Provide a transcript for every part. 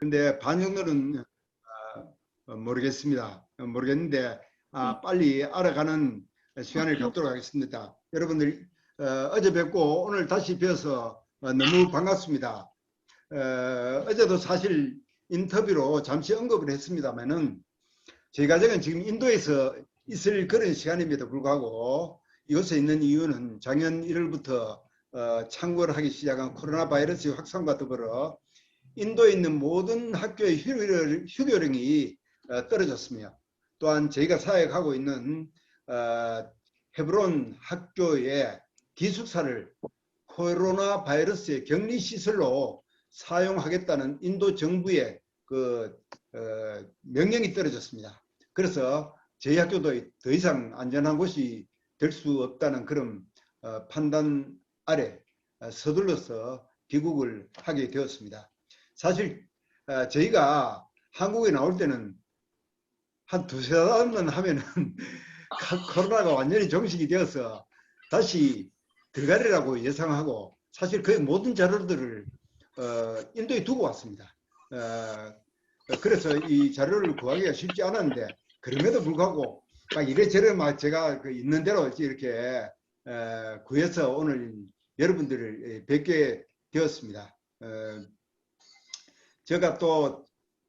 근데 반 정도는 모르겠습니다. 모르겠는데 빨리 알아가는 시간을 갖도록 하겠습니다. 여러분들 어제 뵙고 오늘 다시 뵈어서 너무 반갑습니다. 어제도 사실 인터뷰로 잠시 언급을 했습니다만은 저희 가정은 지금 인도에서 있을 그런 시간임에도 불구하고 이곳에 있는 이유는 작년 1월부터 창궐 하기 시작한 코로나 바이러스 확산과 더불어 인도에 있는 모든 학교의 휴교령이 떨어졌으며 또한 저희가 사역하고 있는 헤브론 학교의 기숙사를 코로나 바이러스의 격리시설로 사용하겠다는 인도 정부의 명령이 떨어졌습니다. 그래서 저희 학교도 더 이상 안전한 곳이 될 수 없다는 그런 판단 아래 서둘러서 귀국을 하게 되었습니다. 사실 저희가 한국에 나올 때는 한 두세 달만 하면은 코로나가 완전히 종식이 되어서 다시 들어가리라고 예상하고 사실 거의 모든 자료들을 인도에 두고 왔습니다. 그래서 이 자료를 구하기가 쉽지 않았는데 그럼에도 불구하고 막 이래저래 막 제가 있는 대로 이렇게 구해서 오늘 여러분들을 뵙게 되었습니다. 제가 또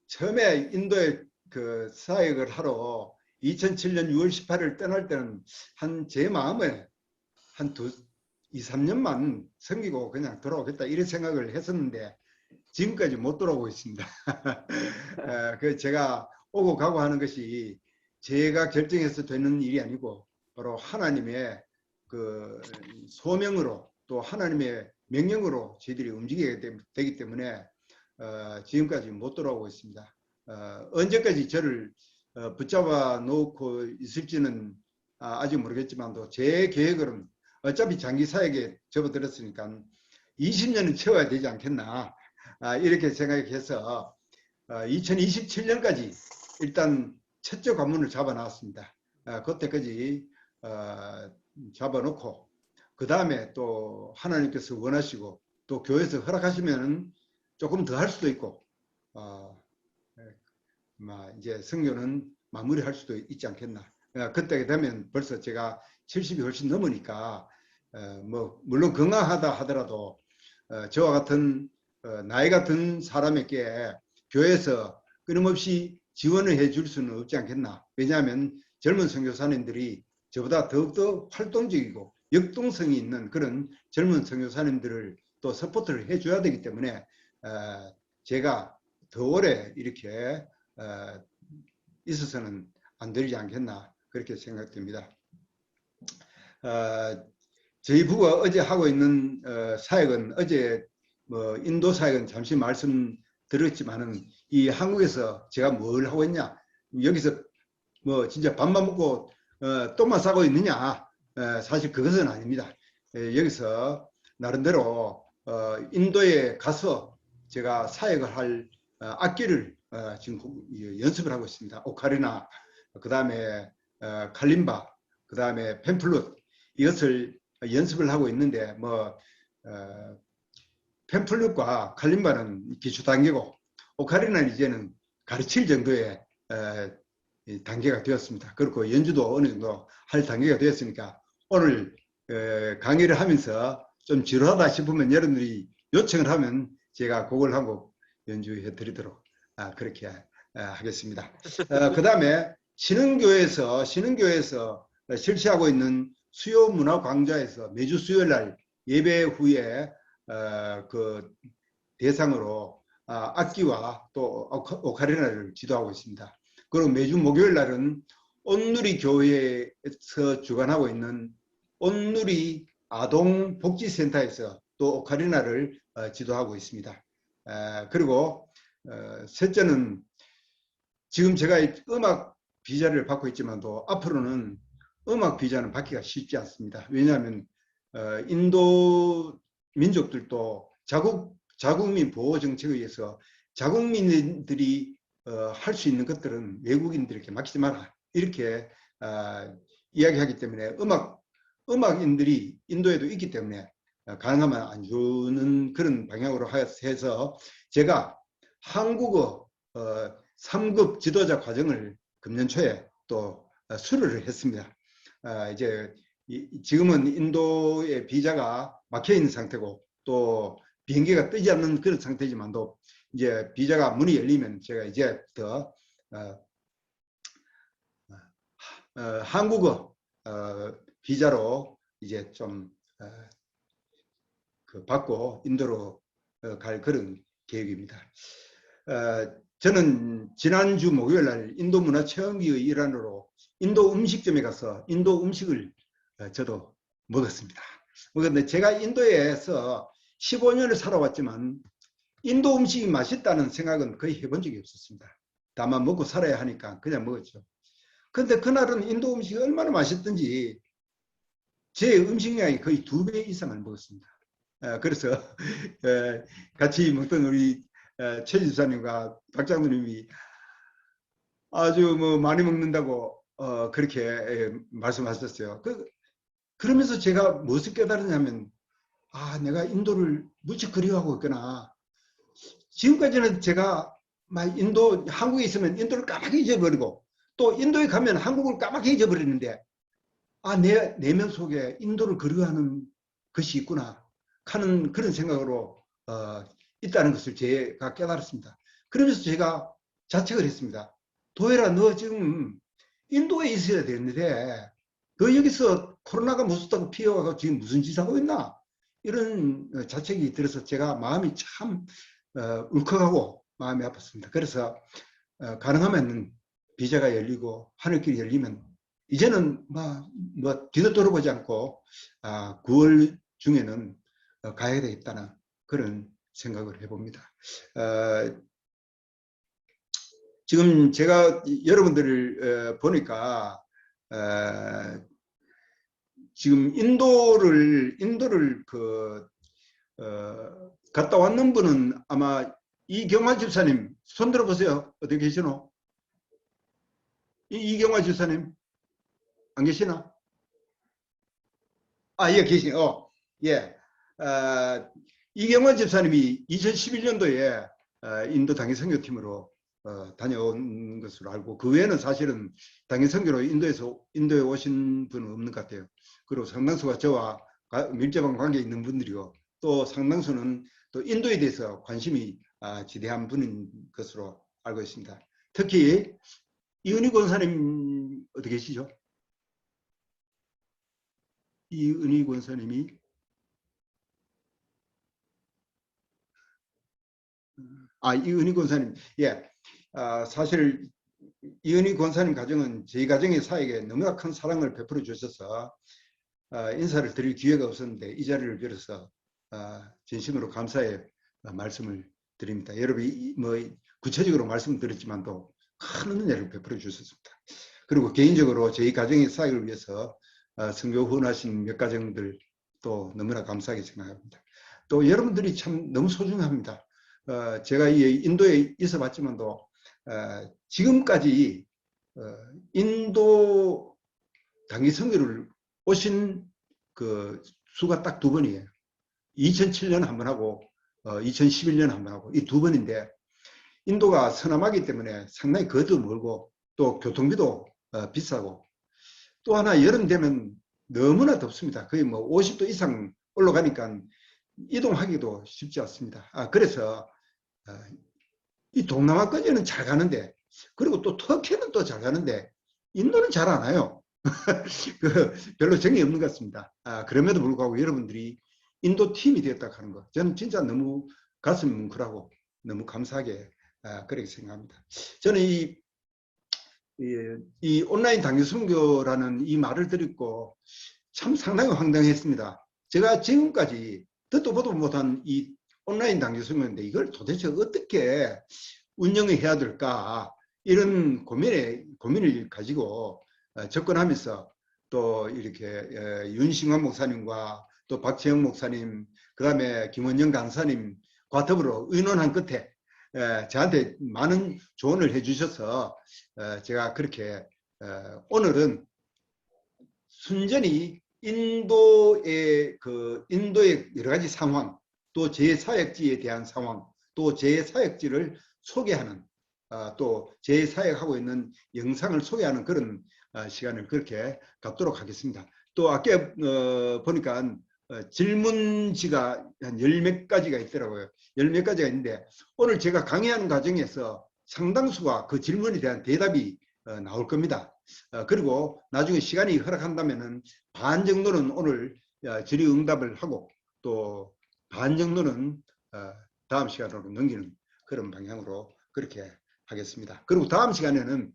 처음에 인도에 사역을 하러 2007년 6월 18일 떠날 때는 제 마음에 한 2, 3년만 섬기고 그냥 돌아오겠다 이런 생각을 했었는데 지금까지 못 돌아오고 있습니다. 제가 오고 가고 하는 것이 제가 결정해서 되는 일이 아니고 바로 하나님의 소명으로 또 하나님의 명령으로 저희들이 움직이게 되기 때문에 지금까지 못 돌아오고 있습니다. 언제까지 저를 붙잡아 놓고 있을지는 아직 모르겠지만도 제 계획은 어차피 장기 사역에 접어들었으니까 20년은 채워야 되지 않겠나 이렇게 생각해서 2027년까지 일단 첫째 관문을 잡아 놨습니다. 그때까지 잡아놓고 그 다음에 또 하나님께서 원하시고 또 교회에서 허락하시면 조금 더 할 수도 있고 이제 선교는 마무리할 수도 있지 않겠나. 그때 되면 벌써 제가 70이 훨씬 넘으니까 물론 건강하다 하더라도 저와 같은 나이가 든 사람에게 교회에서 끊임없이 지원을 해줄 수는 없지 않겠나. 왜냐하면 젊은 선교사님들이 저보다 더욱더 활동적이고 역동성이 있는 그런 젊은 선교사님들을 또 서포트를 해줘야 되기 때문에 제가 더 오래 이렇게 있어서는 안 되지 않겠나 그렇게 생각됩니다. 저희 부가 어제 하고 있는 사역은 어제 인도 사역은 잠시 말씀드렸지만은 이 한국에서 제가 뭘 하고 있냐 여기서 진짜 밥만 먹고 똥만 싸고 있느냐 사실 그것은 아닙니다. 여기서 나름대로 인도에 가서 제가 사역을 할 악기를 지금 연습을 하고 있습니다. 오카리나, 그 다음에 칼림바, 그 다음에 펜플룻 이것을 연습을 하고 있는데 펜플룻과 칼림바는 기초 단계고 오카리나는 이제는 가르칠 정도의 단계가 되었습니다. 그리고 연주도 어느 정도 할 단계가 되었으니까 오늘 강의를 하면서 좀 지루하다 싶으면 여러분들이 요청을 하면 제가 곡을 한 곡 연주해 드리도록 그렇게 하겠습니다. 그 다음에 신흥교회에서 실시하고 있는 수요 문화 광자에서 매주 수요일 날 예배 후에 그 대상으로 악기와 또 오카리나를 지도하고 있습니다. 그리고 매주 목요일 날은 온누리 교회에서 주관하고 있는 온누리 아동복지센터에서 또 오카리나를 지도하고 있습니다. 그리고 셋째는 지금 제가 음악 비자를 받고 있지만도 앞으로는 음악 비자는 받기가 쉽지 않습니다. 왜냐하면 인도 민족들도 자국민 보호 정책에 의해서 자국민들이 할 수 있는 것들은 외국인들에게 맡기지 마라 이렇게 이야기하기 때문에 음악인들이 인도에도 있기 때문에 가능하면 안 주는 그런 방향으로 해서 제가 한국어 3급 지도자 과정을 금년 초에 또 수료를 했습니다. 이제 지금은 인도의 비자가 막혀 있는 상태고 또 비행기가 뜨지 않는 그런 상태지만도 이제 비자가 문이 열리면 제가 이제부터 한국어 비자로 이제 좀 받고 인도로 갈 그런 계획입니다. 저는 지난주 목요일 날 인도 문화체험기의 일환으로 인도 음식점에 가서 인도 음식을 저도 먹었습니다. 근데 제가 인도에서 15년을 살아왔지만 인도 음식이 맛있다는 생각은 거의 해본 적이 없었습니다. 다만 먹고 살아야 하니까 그냥 먹었죠. 근데 그날은 인도 음식이 얼마나 맛있던지 제 음식량이 거의 2배 이상을 먹었습니다. 그래서 같이 먹던 우리 최 집사님과 박 장로님이 아주 뭐 많이 먹는다고 그렇게 말씀하셨어요. 그러면서 제가 무엇을 깨달았냐면 내가 인도를 무척 그리워하고 있구나. 지금까지는 제가 막 한국에 있으면 인도를 까맣게 잊어버리고 또 인도에 가면 한국을 까맣게 잊어버리는데 내 내면 속에 인도를 그리워하는 것이 있구나 하는 그런 생각으로 있다는 것을 제가 깨달았습니다. 그러면서 제가 자책을 했습니다. 도혜라, 너 지금 인도에 있어야 되는데 너 여기서 코로나가 무섭다고 피해와서 지금 무슨 짓 하고 있나? 이런 자책이 들어서 제가 마음이 참 울컥하고 마음이 아팠습니다. 그래서 가능하면 비자가 열리고 하늘길이 열리면 이제는 뒤도 돌아보지 않고 9월 중에는 가야 되겠다는 그런 생각을 해봅니다. 지금 제가 여러분들을 보니까 지금 인도를 갔다 왔는 분은 아마 이경화 집사님 손 들어보세요. 어디 계시노? 이경화 집사님 안 계시나? 예, 계시네. 예. 이경화 집사님이 2011년도에 인도 당일 선교팀으로 다녀온 것으로 알고, 그 외에는 사실은 당일 선교로 인도에 오신 분은 없는 것 같아요. 그리고 상당수가 저와 밀접한 관계 있는 분들이고, 또 상당수는 또 인도에 대해서 관심이 지대한 분인 것으로 알고 있습니다. 특히 이은희 권사님 어디 계시죠? 이은희 권사님이 이은희 권사님, 예. 사실 이은희 권사님 가정은 저희 가정의 사에게 너무나 큰 사랑을 베풀어 주셔서 인사를 드릴 기회가 없었는데 이 자리를 빌어서 진심으로 감사의 말씀을 드립니다. 여러분이 뭐 구체적으로 말씀드렸지만도 큰 은혜를 베풀어 주셨습니다. 그리고 개인적으로 저희 가정의 사역을 위해서 선교 후원하신 몇 가정들 또 너무나 감사하게 생각합니다. 또 여러분들이 참 너무 소중합니다. 제가 이 인도에 있어 봤지만도 지금까지 인도 단기 선교를 오신 그 수가 딱 2번이에요. 2007년 한 번 하고 2011년 한 번 하고 이 2번인데, 인도가 서남하기 때문에 상당히 거리도 멀고 또 교통비도 비싸고, 또 하나 여름 되면 너무나 덥습니다. 거의 뭐 50도 이상 올라가니까 이동하기도 쉽지 않습니다. 그래서 이 동남아까지는 잘 가는데, 그리고 또 터키는 또 잘 가는데 인도는 잘 안 와요. 별로 정이 없는 것 같습니다. 그럼에도 불구하고 여러분들이 인도 팀이 되었다 하는 거, 저는 진짜 너무 가슴 뭉클하고 너무 감사하게 그렇게 생각합니다. 저는 이 온라인 당일 선교라는 이 말을 듣고 참 상당히 황당했습니다. 제가 지금까지 듣도 보도 못한 이 온라인 당일 선교인데 이걸 도대체 어떻게 운영을 해야 될까, 이런 고민을 가지고 접근하면서 또 이렇게 윤싱환 목사님과 또 박재영 목사님, 그 다음에 김원영 강사님과 더불어 의논한 끝에 저한테 많은 조언을 해주셔서 제가 그렇게 오늘은 순전히 인도의 여러 가지 상황, 또 제 사역지에 대한 상황, 또 제 사역지를 소개하는 또 제 사역하고 있는 영상을 소개하는 그런 시간을 그렇게 갖도록 하겠습니다. 또 아까 보니까 질문지가 한 열 몇 가지가 있더라고요. 열 몇 가지가 있는데 오늘 제가 강의하는 과정에서 상당수가 그 질문에 대한 대답이 나올 겁니다. 그리고 나중에 시간이 허락한다면은 반 정도는 오늘 질의응답을 하고 또 반 정도는 다음 시간으로 넘기는 그런 방향으로 그렇게 하겠습니다. 그리고 다음 시간에는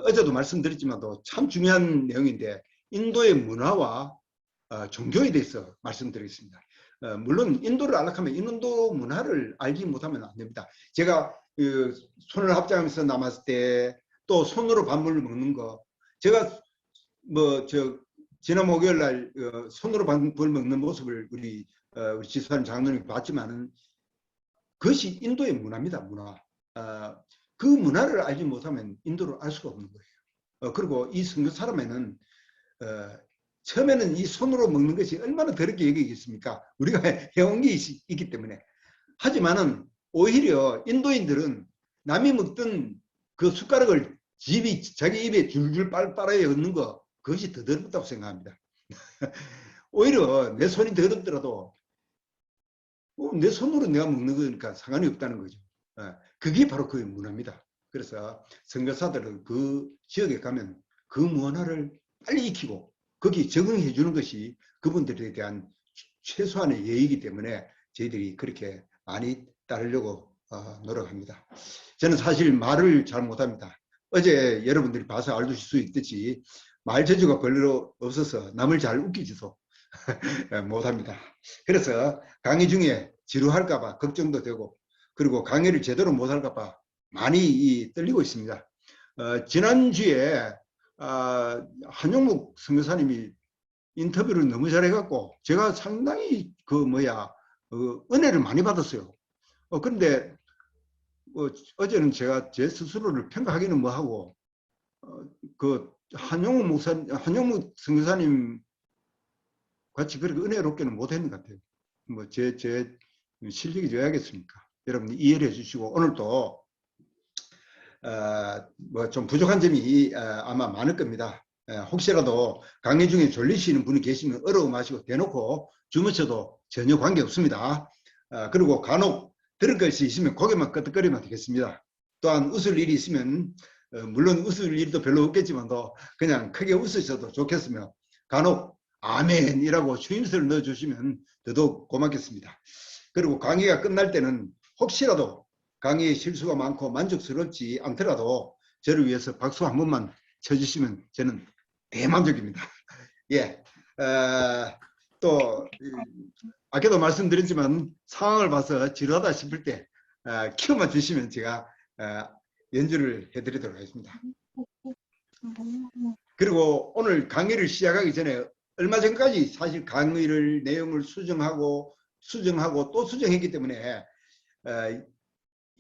어제도 말씀드렸지만도 참 중요한 내용인데 인도의 문화와 종교에 대해서 말씀드리겠습니다. 물론 인도를 알락하면 인도 문화를 알지 못하면 안 됩니다. 제가 손을 합장하면서 남았을 때 또 손으로 밥을 먹는 거 제가 지난 목요일 날 손으로 밥을 먹는 모습을 우리 지수한 장로님이 봤지만은 그것이 인도의 문화입니다. 문화. 그 문화를 알지 못하면 인도를 알 수가 없는 거예요. 그리고 이 선교 사람에는 처음에는 이 손으로 먹는 것이 얼마나 더럽게 여기겠습니까? 우리가 해온 게 있기 때문에. 하지만은 오히려 인도인들은 남이 먹던 그 숟가락을 자기 입에 줄줄 빨아야 얻는 거 그것이 더 더럽다고 생각합니다. 오히려 내 손이 더럽더라도 내 손으로 내가 먹는 거니까 상관이 없다는 거죠. 그게 바로 그 문화입니다. 그래서 선교사들은 그 지역에 가면 그 문화를 빨리 익히고 거기에 적응해 주는 것이 그분들에 대한 최소한의 예의이기 때문에 저희들이 그렇게 많이 따르려고 노력합니다. 저는 사실 말을 잘 못합니다. 어제 여러분들이 봐서 알실 수 있듯이 말 재주가 별로 없어서 남을 잘 웃기지도 못합니다. 그래서 강의 중에 지루할까봐 걱정도 되고 그리고 강의를 제대로 못할까봐 많이 떨리고 있습니다. 지난주에 한용묵 선교사님이 인터뷰를 너무 잘해갖고 제가 상당히 은혜를 많이 받았어요. 그런데 어제는 제가 제 스스로를 평가하기는 뭐하고 한용묵 선교사님 같이 그렇게 은혜롭게는 못했는 것 같아요. 제 실력이 줘야겠습니까? 여러분 이해를 해주시고 오늘도 좀 부족한 점이 아마 많을 겁니다. 혹시라도 강의 중에 졸리시는 분이 계시면 어려워 마시고 대놓고 주무셔도 전혀 관계없습니다. 그리고 간혹 들을 것이 있으면 고개만 끄덕거리면 되겠습니다. 또한 웃을 일이 있으면 물론 웃을 일도 별로 없겠지만도 그냥 크게 웃으셔도 좋겠으며 간혹 아멘이라고 추임새를 넣어주시면 더더욱 고맙겠습니다. 그리고 강의가 끝날 때는 혹시라도 강의에 실수가 많고 만족스럽지 않더라도 저를 위해서 박수 한 번만 쳐주시면 저는 대만족입니다. 예, 또 아까도 말씀드렸지만 상황을 봐서 지루하다 싶을 때 키워만 주시면 제가 연주를 해드리도록 하겠습니다. 그리고 오늘 강의를 시작하기 전에 얼마 전까지 사실 강의를 내용을 수정하고 또 수정했기 때문에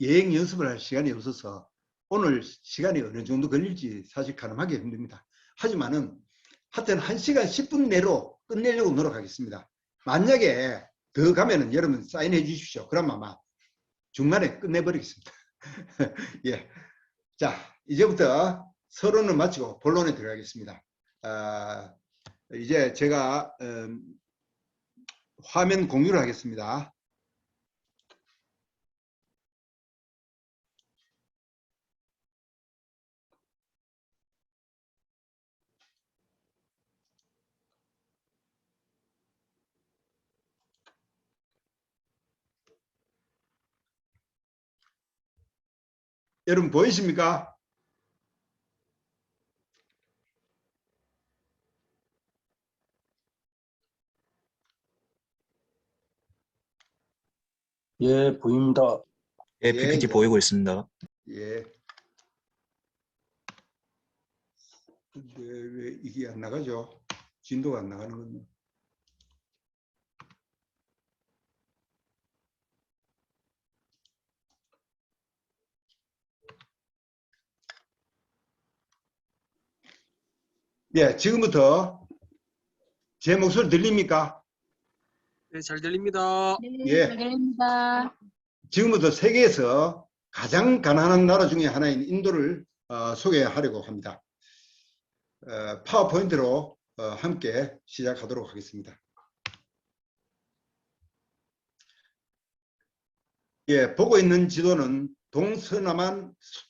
예행 연습을 할 시간이 없어서 오늘 시간이 어느 정도 걸릴지 사실 가늠하기 힘듭니다. 하지만은 하여튼 1시간 10분 내로 끝내려고 노력하겠습니다. 만약에 더 가면은 여러분 사인해 주십시오. 그럼 아마 중간에 끝내버리겠습니다. 예. 자, 이제부터 서론을 마치고 본론에 들어가겠습니다. 이제 제가 화면 공유를 하겠습니다. 여러분 보이십니까? 예, 보입니다. 예, PPT 보이고 있습니다. 예. 근데 왜 이게 안 나가죠? 진도가 안 나가는 건데. 예, 지금부터 제 목소리 들립니까? 네, 잘 들립니다. 예. 네, 잘 들립니다. 지금부터 세계에서 가장 가난한 나라 중에 하나인 인도를 소개하려고 합니다. 파워포인트로 함께 시작하도록 하겠습니다. 예, 보고 있는 지도는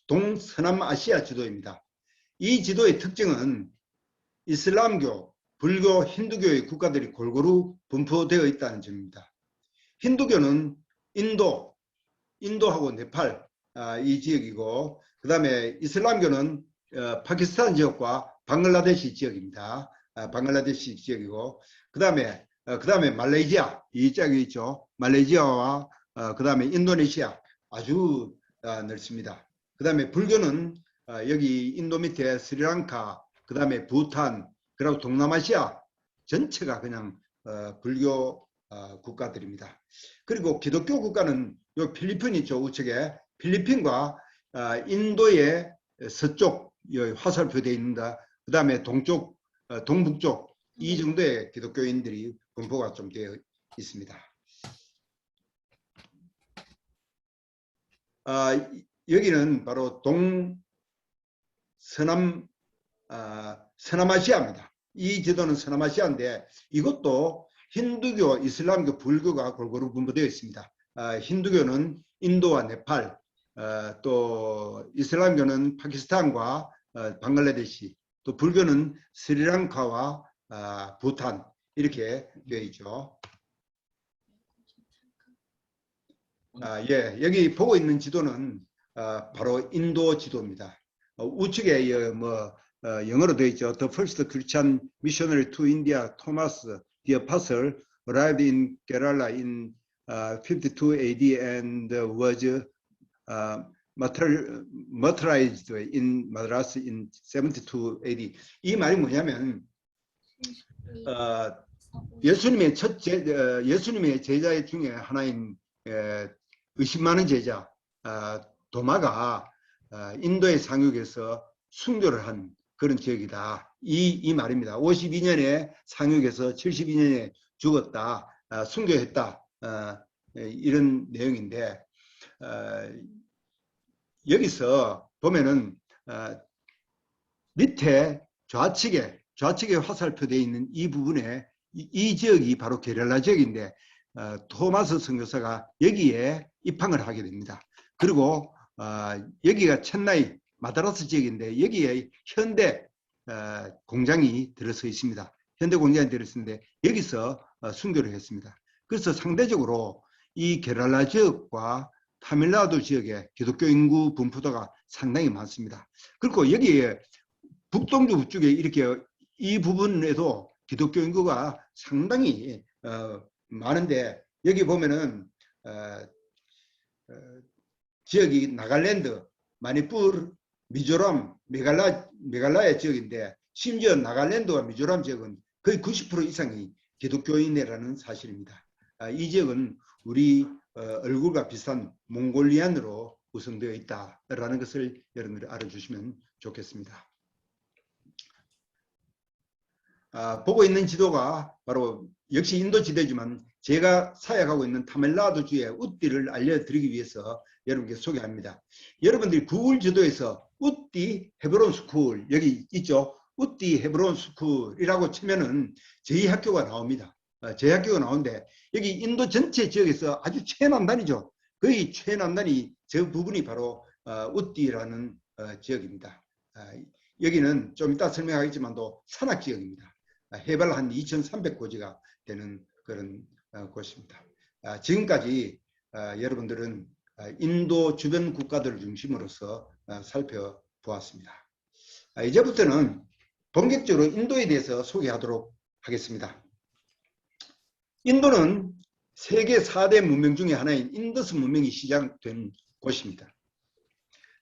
동서남아시아 지도입니다. 이 지도의 특징은 이슬람교, 불교, 힌두교의 국가들이 골고루 분포되어 있다는 점입니다. 힌두교는 인도하고 네팔 이 지역이고, 그 다음에 이슬람교는 파키스탄 지역과 방글라데시 지역입니다. 방글라데시 지역이고, 그 다음에 말레이시아 이 짝이 있죠. 말레이시아와 그 다음에 인도네시아 아주 넓습니다. 그 다음에 불교는 여기 인도 밑에 스리랑카, 그 다음에 부탄, 그리고 동남아시아 전체가 그냥 불교 국가들입니다. 그리고 기독교 국가는 요 필리핀 있죠. 우측에 필리핀과 인도의 서쪽 화살표되어 있는다. 그 다음에 동쪽, 동북쪽 이 정도의 기독교인들이 분포가 좀 되어 있습니다. 여기는 바로 서남아시아입니다. 이 지도는 서남아시아인데 이것도 힌두교, 이슬람교, 불교가 골고루 분포되어 있습니다. 힌두교는 인도와 네팔, 또 이슬람교는 파키스탄과 방글라데시, 또 불교는 스리랑카와 부탄 이렇게 되어 있죠. 예, 여기 보고 있는 지도는 바로 인도 지도입니다. 우측에 영어로 되어 있죠. The first Christian missionary to India, Thomas the Apostle, arrived in Kerala in 52 AD and was martyrized in Madras in 72 AD. 이 말이 뭐냐면 예수님의 예수님의 제자 중에 하나인 의심 많은 제자 도마가 인도의 상륙에서 순교를 한 그런 지역이다. 이 말입니다. 52년에 상륙해서 72년에 죽었다. 순교했다. 이런 내용인데 여기서 보면은 밑에 좌측에 화살표되어 있는 이 부분에 이 지역이 바로 게릴라 지역인데 토마스 선교사가 여기에 입항을 하게 됩니다. 그리고 여기가 첸나이 마드라스 지역인데 여기에 현대 공장이 들어서 있습니다. 현대 공장이 들어있는데 여기서 순교를 했습니다. 그래서 상대적으로 이 게릴라 지역과 타밀나두 지역의 기독교 인구 분포도가 상당히 많습니다. 그리고 여기에 북동부 쪽에 이렇게 이 부분에도 기독교 인구가 상당히 많은데 여기 보면은 지역이 나갈랜드, 마니푸르, 미조람, 메갈라야 지역인데 심지어 나갈랜드와 미조람 지역은 거의 90% 이상이 기독교인이라는 사실입니다. 이 지역은 우리 얼굴과 비슷한 몽골리안으로 구성되어 있다라는 것을 여러분들이 알아주시면 좋겠습니다. 보고 있는 지도가 바로 역시 인도 지도지만 제가 사역하고 있는 타밀나두주의 우띠를 알려드리기 위해서 여러분께 소개합니다. 여러분들이 구글 지도에서 우띠 헤브론 스쿨 여기 있죠. 우띠 헤브론 스쿨이라고 치면은 저희 학교가 나옵니다. 저희 학교가 나오는데 여기 인도 전체 지역에서 아주 최남단이죠. 거의 최남단이 저 부분이 바로 우띠라는 지역입니다. 여기는 좀 이따 설명하겠지만도 산악 지역입니다. 해발 한 2,300고지가 되는 그런 곳입니다. 지금까지 여러분들은 인도 주변 국가들을 중심으로서 살펴보았습니다. 이제부터는 본격적으로 인도에 대해서 소개하도록 하겠습니다. 인도는 세계 4대 문명 중에 하나인 인더스 문명이 시작된 곳입니다.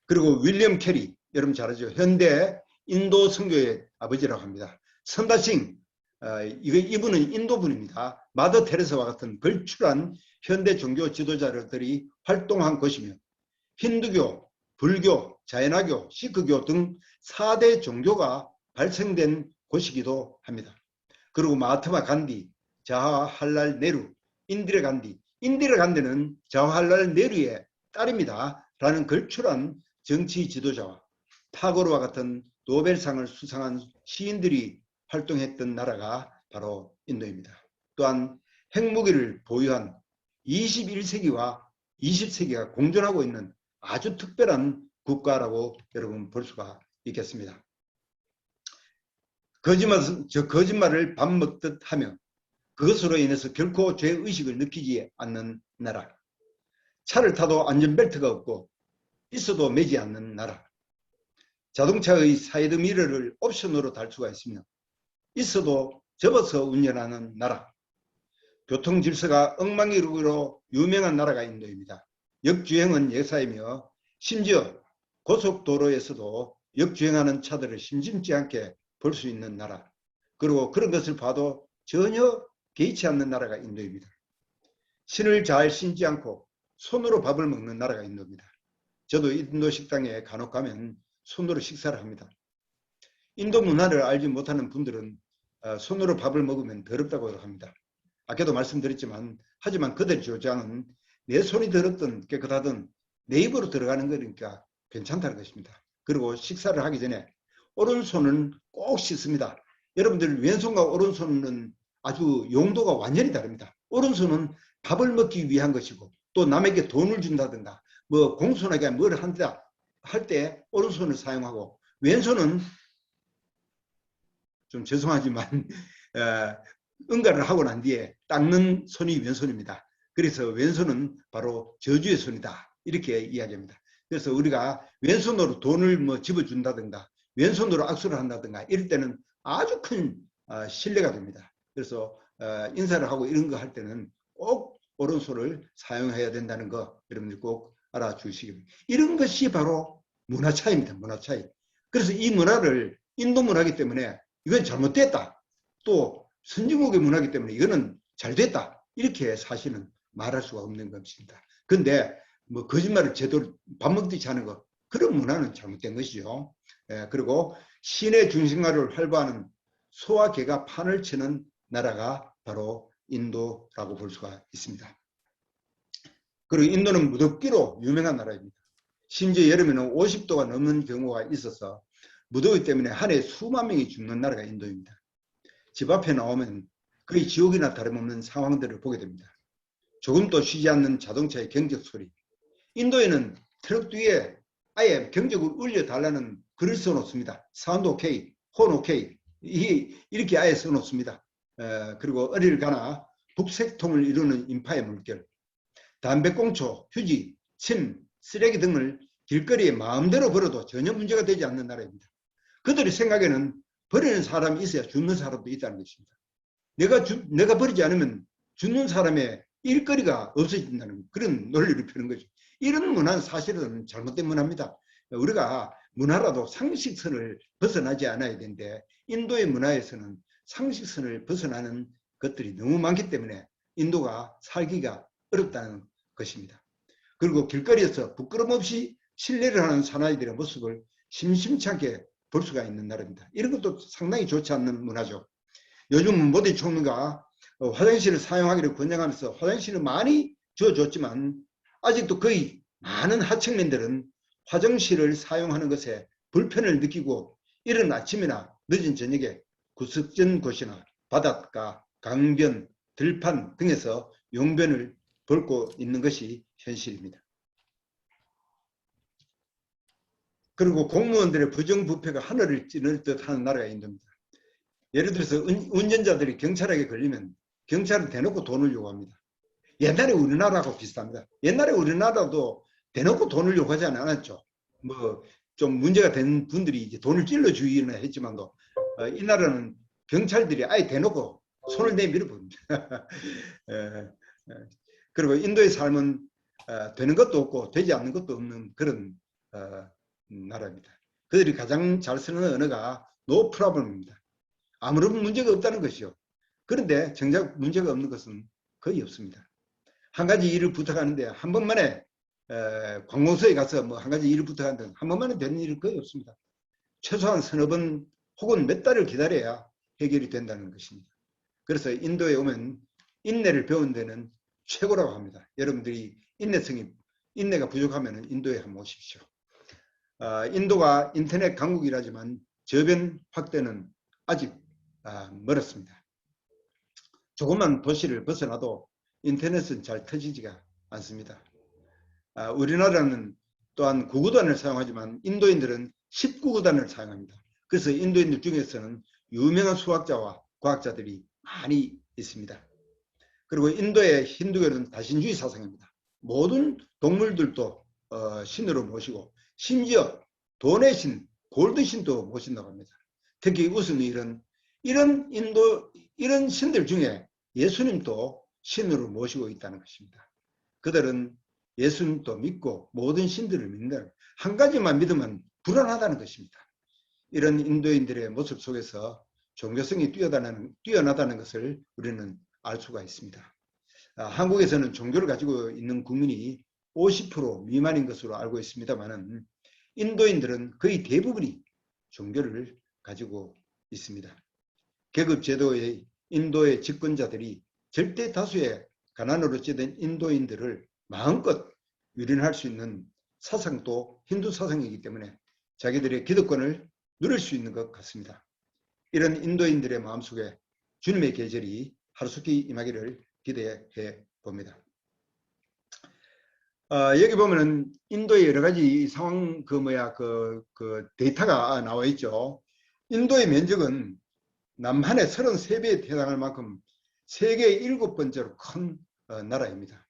그리고 윌리엄 캐리, 여러분 잘 알죠? 현대 인도 선교의 아버지라고 합니다. 선다싱, 이분은 인도분입니다. 마더 테레사와 같은 걸출한 현대 종교 지도자들이 활동한 곳이며 힌두교, 불교, 자이나교, 시크교 등 4대 종교가 발생된 곳이기도 합니다. 그리고 마하트마 간디, 자하할랄 네루, 인디라 간디 인디라 간디는 자와할랄 네루의 딸입니다. 라는 걸출한 정치 지도자와 타고르와 같은 노벨상을 수상한 시인들이 활동했던 나라가 바로 인도입니다. 또한 핵무기를 보유한 21세기와 20세기가 공존하고 있는 아주 특별한 국가라고 여러분 볼 수가 있겠습니다. 거짓말을 밥 먹듯 하며 그것으로 인해서 결코 죄의식을 느끼지 않는 나라. 차를 타도 안전벨트가 없고 있어도 매지 않는 나라. 자동차의 사이드 미러를 옵션으로 달 수가 있으며 있어도 접어서 운전하는 나라. 교통 질서가 엉망이로 유명한 나라가 인도입니다. 역주행은 역사이며 심지어 고속도로에서도 역주행하는 차들을 심심치 않게 볼 수 있는 나라. 그리고 그런 것을 봐도 전혀 개의치 않는 나라가 인도입니다. 신을 잘 신지 않고 손으로 밥을 먹는 나라가 인도입니다. 저도 인도 식당에 간혹 가면 손으로 식사를 합니다. 인도 문화를 알지 못하는 분들은 손으로 밥을 먹으면 더럽다고 합니다. 아까도 말씀드렸지만 하지만 그들 주장은 내 손이 더럽든 깨끗하든 내 입으로 들어가는 거니까 괜찮다는 것입니다. 그리고 식사를 하기 전에 오른손은 꼭 씻습니다. 여러분들 왼손과 오른손은 아주 용도가 완전히 다릅니다. 오른손은 밥을 먹기 위한 것이고 또 남에게 돈을 준다든가 뭐 공손하게 뭘 한다 할 때 오른손을 사용하고 왼손은 좀 죄송하지만 응가를 하고 난 뒤에 닦는 손이 왼손입니다. 그래서 왼손은 바로 저주의 손이다 이렇게 이야기합니다. 그래서 우리가 왼손으로 돈을 뭐 집어준다든가 왼손으로 악수를 한다든가 이럴 때는 아주 큰 신뢰가 됩니다. 그래서 인사를 하고 이런 거 할 때는 꼭 오른손을 사용해야 된다는 거 여러분들 꼭 알아주시기 바랍니다. 이런 것이 바로 문화 차이입니다. 문화 차이. 그래서 이 문화를 인도 문화이기 때문에 이건 잘못됐다. 또 선진국의 문화이기 때문에 이거는 잘됐다. 이렇게 사실은 말할 수가 없는 것입니다. 그런데 뭐 거짓말을 제대로 밥 먹듯이 하는 것 그런 문화는 잘못된 것이죠. 그리고 시내 중심가를 활보하는 소와 개가 판을 치는 나라가 바로 인도라고 볼 수가 있습니다. 그리고 인도는 무덥기로 유명한 나라입니다. 심지어 여름에는 50도가 넘는 경우가 있어서 무더위 때문에 한 해 수만 명이 죽는 나라가 인도입니다. 집 앞에 나오면 거의 지옥이나 다름없는 상황들을 보게 됩니다. 조금도 쉬지 않는 자동차의 경적 소리. 인도에는 트럭 뒤에 아예 경적을 울려달라는 글을 써놓습니다. 사운드 오케이, 혼 오케이 이렇게 아예 써놓습니다. 그리고 어디를 가나 북색통을 이루는 인파의 물결, 담배꽁초, 휴지, 침, 쓰레기 등을 길거리에 마음대로 버려도 전혀 문제가 되지 않는 나라입니다. 그들의 생각에는 버리는 사람이 있어야 죽는 사람도 있다는 것입니다. 내가 버리지 않으면 죽는 사람의 일거리가 없어진다는 그런 논리를 펴는 거죠. 이런 문화는 사실은 잘못된 문화입니다. 우리가 문화라도 상식선을 벗어나지 않아야 되는데 인도의 문화에서는 상식선을 벗어나는 것들이 너무 많기 때문에 인도가 살기가 어렵다는 것입니다. 그리고 길거리에서 부끄럼 없이 신뢰를 하는 사나이들의 모습을 심심치 않게 볼 수가 있는 나라입니다. 이런 것도 상당히 좋지 않는 문화죠. 요즘 모디 총리가 화장실을 사용하기를 권장하면서 화장실을 많이 지어줬지만 아직도 거의 많은 하층민들은 화장실을 사용하는 것에 불편을 느끼고 이른 아침이나 늦은 저녁에 구석진 곳이나 바닷가, 강변, 들판 등에서 용변을 볼 있는 것이 현실입니다. 그리고 공무원들의 부정부패가 하늘을 찌를 듯 하는 나라가 인도입니다. 예를 들어서 운전자들이 경찰에게 걸리면 경찰은 대놓고 돈을 요구합니다. 옛날에 우리나라하고 비슷합니다. 옛날에 우리나라도 대놓고 돈을 요구하지 않았죠. 뭐 좀 문제가 된 분들이 이제 돈을 찔러주기는 했지만도 이 나라는 경찰들이 아예 대놓고 손을 내밀어 봅니다. 그리고 인도의 삶은 되는 것도 없고 되지 않는 것도 없는 그런 나라입니다. 그들이 가장 잘 쓰는 언어가 no problem입니다. 아무런 문제가 없다는 것이요. 그런데 정작 문제가 없는 것은 거의 없습니다. 한 가지 일을 부탁하는데 한 번만에 관공서에 가서 뭐 한 가지 일을 부탁하는데 한 번만에 되는 일은 거의 없습니다. 최소한 서너 번 혹은 몇 달을 기다려야 해결이 된다는 것입니다. 그래서 인도에 오면 인내를 배운 데는 최고라고 합니다. 여러분들이 인내가 부족하면 인도에 한번 오십시오. 인도가 인터넷 강국이라지만 저변 확대는 아직 멀었습니다. 조그만 도시를 벗어나도 인터넷은 잘 터지지가 않습니다. 우리나라는 또한 9구단을 사용하지만 인도인들은 19구단을 사용합니다. 그래서 인도인들 중에서는 유명한 수학자와 과학자들이 많이 있습니다. 그리고 인도의 힌두교는 다신주의 사상입니다. 모든 동물들도 신으로 모시고 심지어 돈의 신, 골드신도 모신다고 합니다. 특히 우스는 이런 신들 중에 예수님도 신으로 모시고 있다는 것입니다. 그들은 예수님도 믿고 모든 신들을 믿는 한 가지만 믿으면 불안하다는 것입니다. 이런 인도인들의 모습 속에서 종교성이 뛰어나다는 것을 우리는 알 수가 있습니다. 한국에서는 종교를 가지고 있는 국민이 50% 미만인 것으로 알고 있습니다만 인도인들은 거의 대부분이 종교를 가지고 있습니다. 계급제도의 인도의 집권자들이 절대 다수의 가난으로 찌든 인도인들을 마음껏 유린할 수 있는 사상도 힌두 사상이기 때문에 자기들의 기득권을 누릴 수 있는 것 같습니다. 이런 인도인들의 마음속에 주님의 계절이 하루속히 임하기를 기대해 봅니다. 여기 보면은 인도의 여러 가지 상황 데이터가 나와 있죠. 인도의 면적은 남한의 33배에 해당할 만큼 세계 7번째로 큰 나라입니다.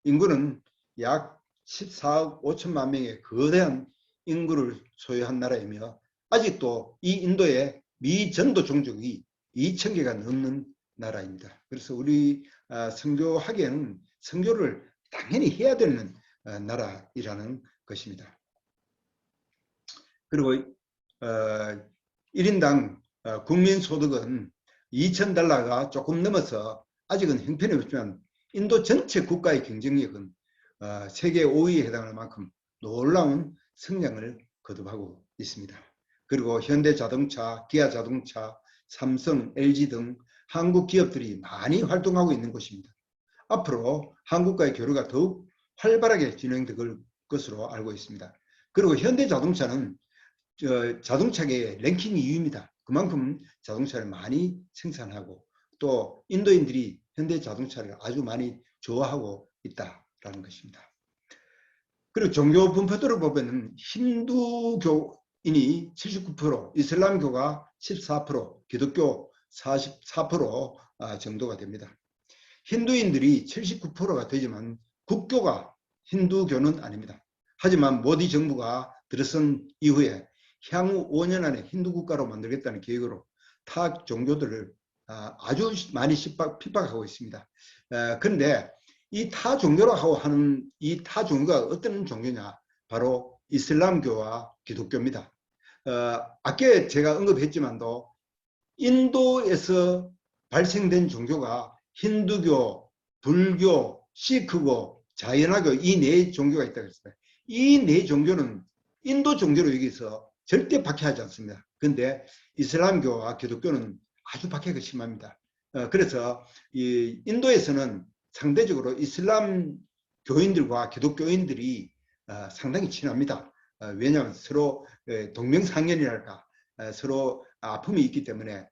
인구는 약 14억 5천만 명의 거대한 인구를 소유한 나라이며 아직도 이 인도에 미전도 종족이 2,000개가 넘는 나라입니다. 그래서 우리 선교하기에는 선교를 당연히 해야 되는 나라이라는 것입니다. 그리고 1인당 국민소득은 2,000달러가 조금 넘어서 아직은 형편이 없지만 인도 전체 국가의 경쟁력은 세계 5위에 해당할 만큼 놀라운 성장을 거듭하고 있습니다. 그리고 현대자동차, 기아자동차, 삼성, LG 등 한국 기업들이 많이 활동하고 있는 곳입니다. 앞으로 한국과의 교류가 더욱 활발하게 진행될 것으로 알고 있습니다. 그리고 현대자동차는 자동차계의 랭킹 2위입니다. 그만큼 자동차를 많이 생산하고 또 인도인들이 현대자동차를 아주 많이 좋아하고 있다는 것입니다. 그리고 종교 분포도를 보면 힌두교인이 79%, 이슬람교가 14%, 기독교 44% 정도가 됩니다. 힌두인들이 79%가 되지만 국교가 힌두교는 아닙니다. 하지만 모디 정부가 들어선 이후에 향후 5년 안에 힌두 국가로 만들겠다는 계획으로 타 종교들을 아주 많이 핍박하고 있습니다. 그런데 이 타 종교라고 하는 이 타 종교가 어떤 종교냐? 바로 이슬람교와 기독교입니다. 아까 제가 언급했지만도 인도에서 발생된 종교가 힌두교, 불교, 시크교, 자연화교 이 네 종교가 있다고 했습니다. 이 네 종교는 인도 종교로 여기서 절대 박해하지 않습니다. 그런데 이슬람교와 기독교는 아주 박해가 심합니다. 그래서 이 인도에서는 상대적으로 이슬람 교인들과 기독교인들이 상당히 친합니다. 왜냐하면 서로 동명상련이랄까 서로 아픔이 있기 때문에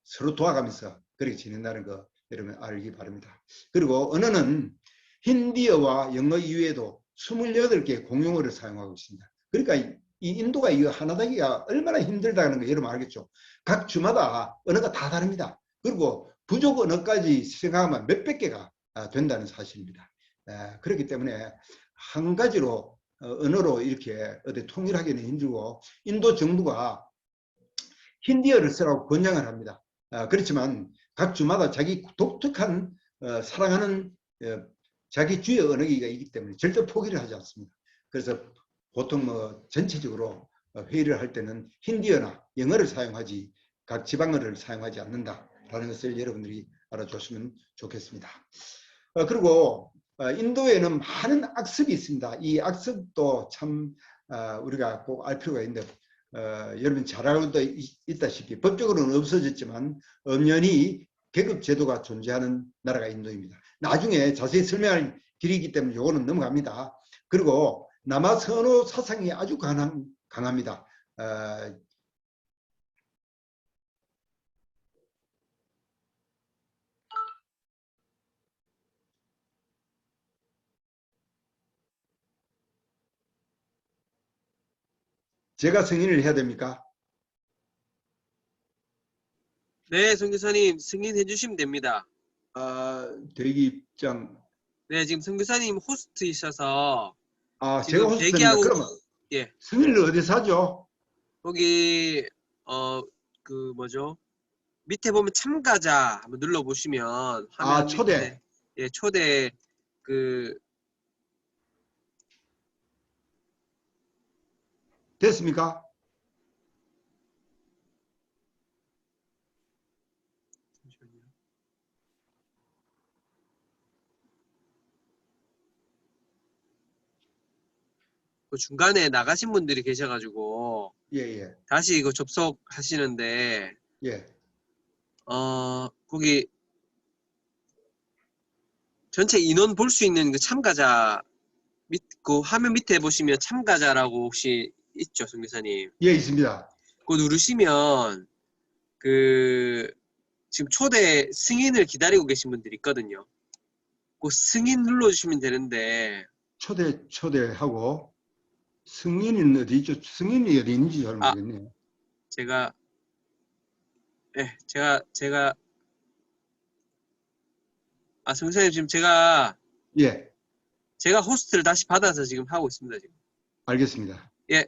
서로 도와가면서 그렇게 지낸다는 거 여러분 알기 바랍니다. 그리고 언어는 힌디어와 영어 이외에도 28개 공용어를 사용하고 있습니다. 그러니까 이 인도가 이거 하나 되기가 얼마나 힘들다는 거 여러분 알겠죠? 각 주마다 언어가 다 다릅니다. 그리고 부족 언어까지 생각하면 몇백 개가 된다는 사실입니다. 그렇기 때문에 한 가지로 언어로 이렇게 어디 통일하기는 힘들고 인도 정부가 힌디어를 쓰라고 권장을 합니다. 그렇지만 각 주마다 자기 독특한 사랑하는 자기 주의 언어기가 있기 때문에 절대 포기를 하지 않습니다. 그래서 보통 전체적으로 회의를 할 때는 힌디어나 영어를 사용하지 각 지방어를 사용하지 않는다라는 것을 여러분들이 알아주시면 좋겠습니다. 그리고 인도에는 많은 악습이 있습니다. 이 악습도 참 우리가 꼭 알 필요가 있는데 여러분 잘 알고 있다시피 법적으로는 없어졌지만 엄연히 계급 제도가 존재하는 나라가 인도입니다. 나중에 자세히 설명할 길이기 때문에 요거는 넘어갑니다. 그리고 남아 선호 사상이 아주 강합니다. 제가 승인을 해야 됩니까? 네, 선교사님 승인해 주시면 됩니다. 대기 입장. 네, 지금 선교사님 호스트이셔서 제가 지금 호스트입니다. 대기하고 그러면 예, 승인을 어디서 하죠? 거기 그 뭐죠? 밑에 보면 참가자 한번 눌러 보시면 화면 초대. 밑에 예, 초대 그 됐습니까? 잠시만요. 그 중간에 나가신 분들이 계셔가지고 예. 다시 이거 접속하시는데 예. 거기 전체 인원 볼 수 있는 그 참가자 그 화면 밑에 보시면 참가자라고 혹시 있죠, 선교사님? 예, 있습니다. 그거 누르시면 그 지금 초대 승인을 기다리고 계신 분들이 있거든요. 그 승인 눌러주시면 되는데 초대하고 승인은 어디 있죠? 승인이 어디 있는지 잘 모르겠네요. 제가 선교사님 지금 예, 제가 호스트를 다시 받아서 지금 하고 있습니다, 지금. 알겠습니다. 예.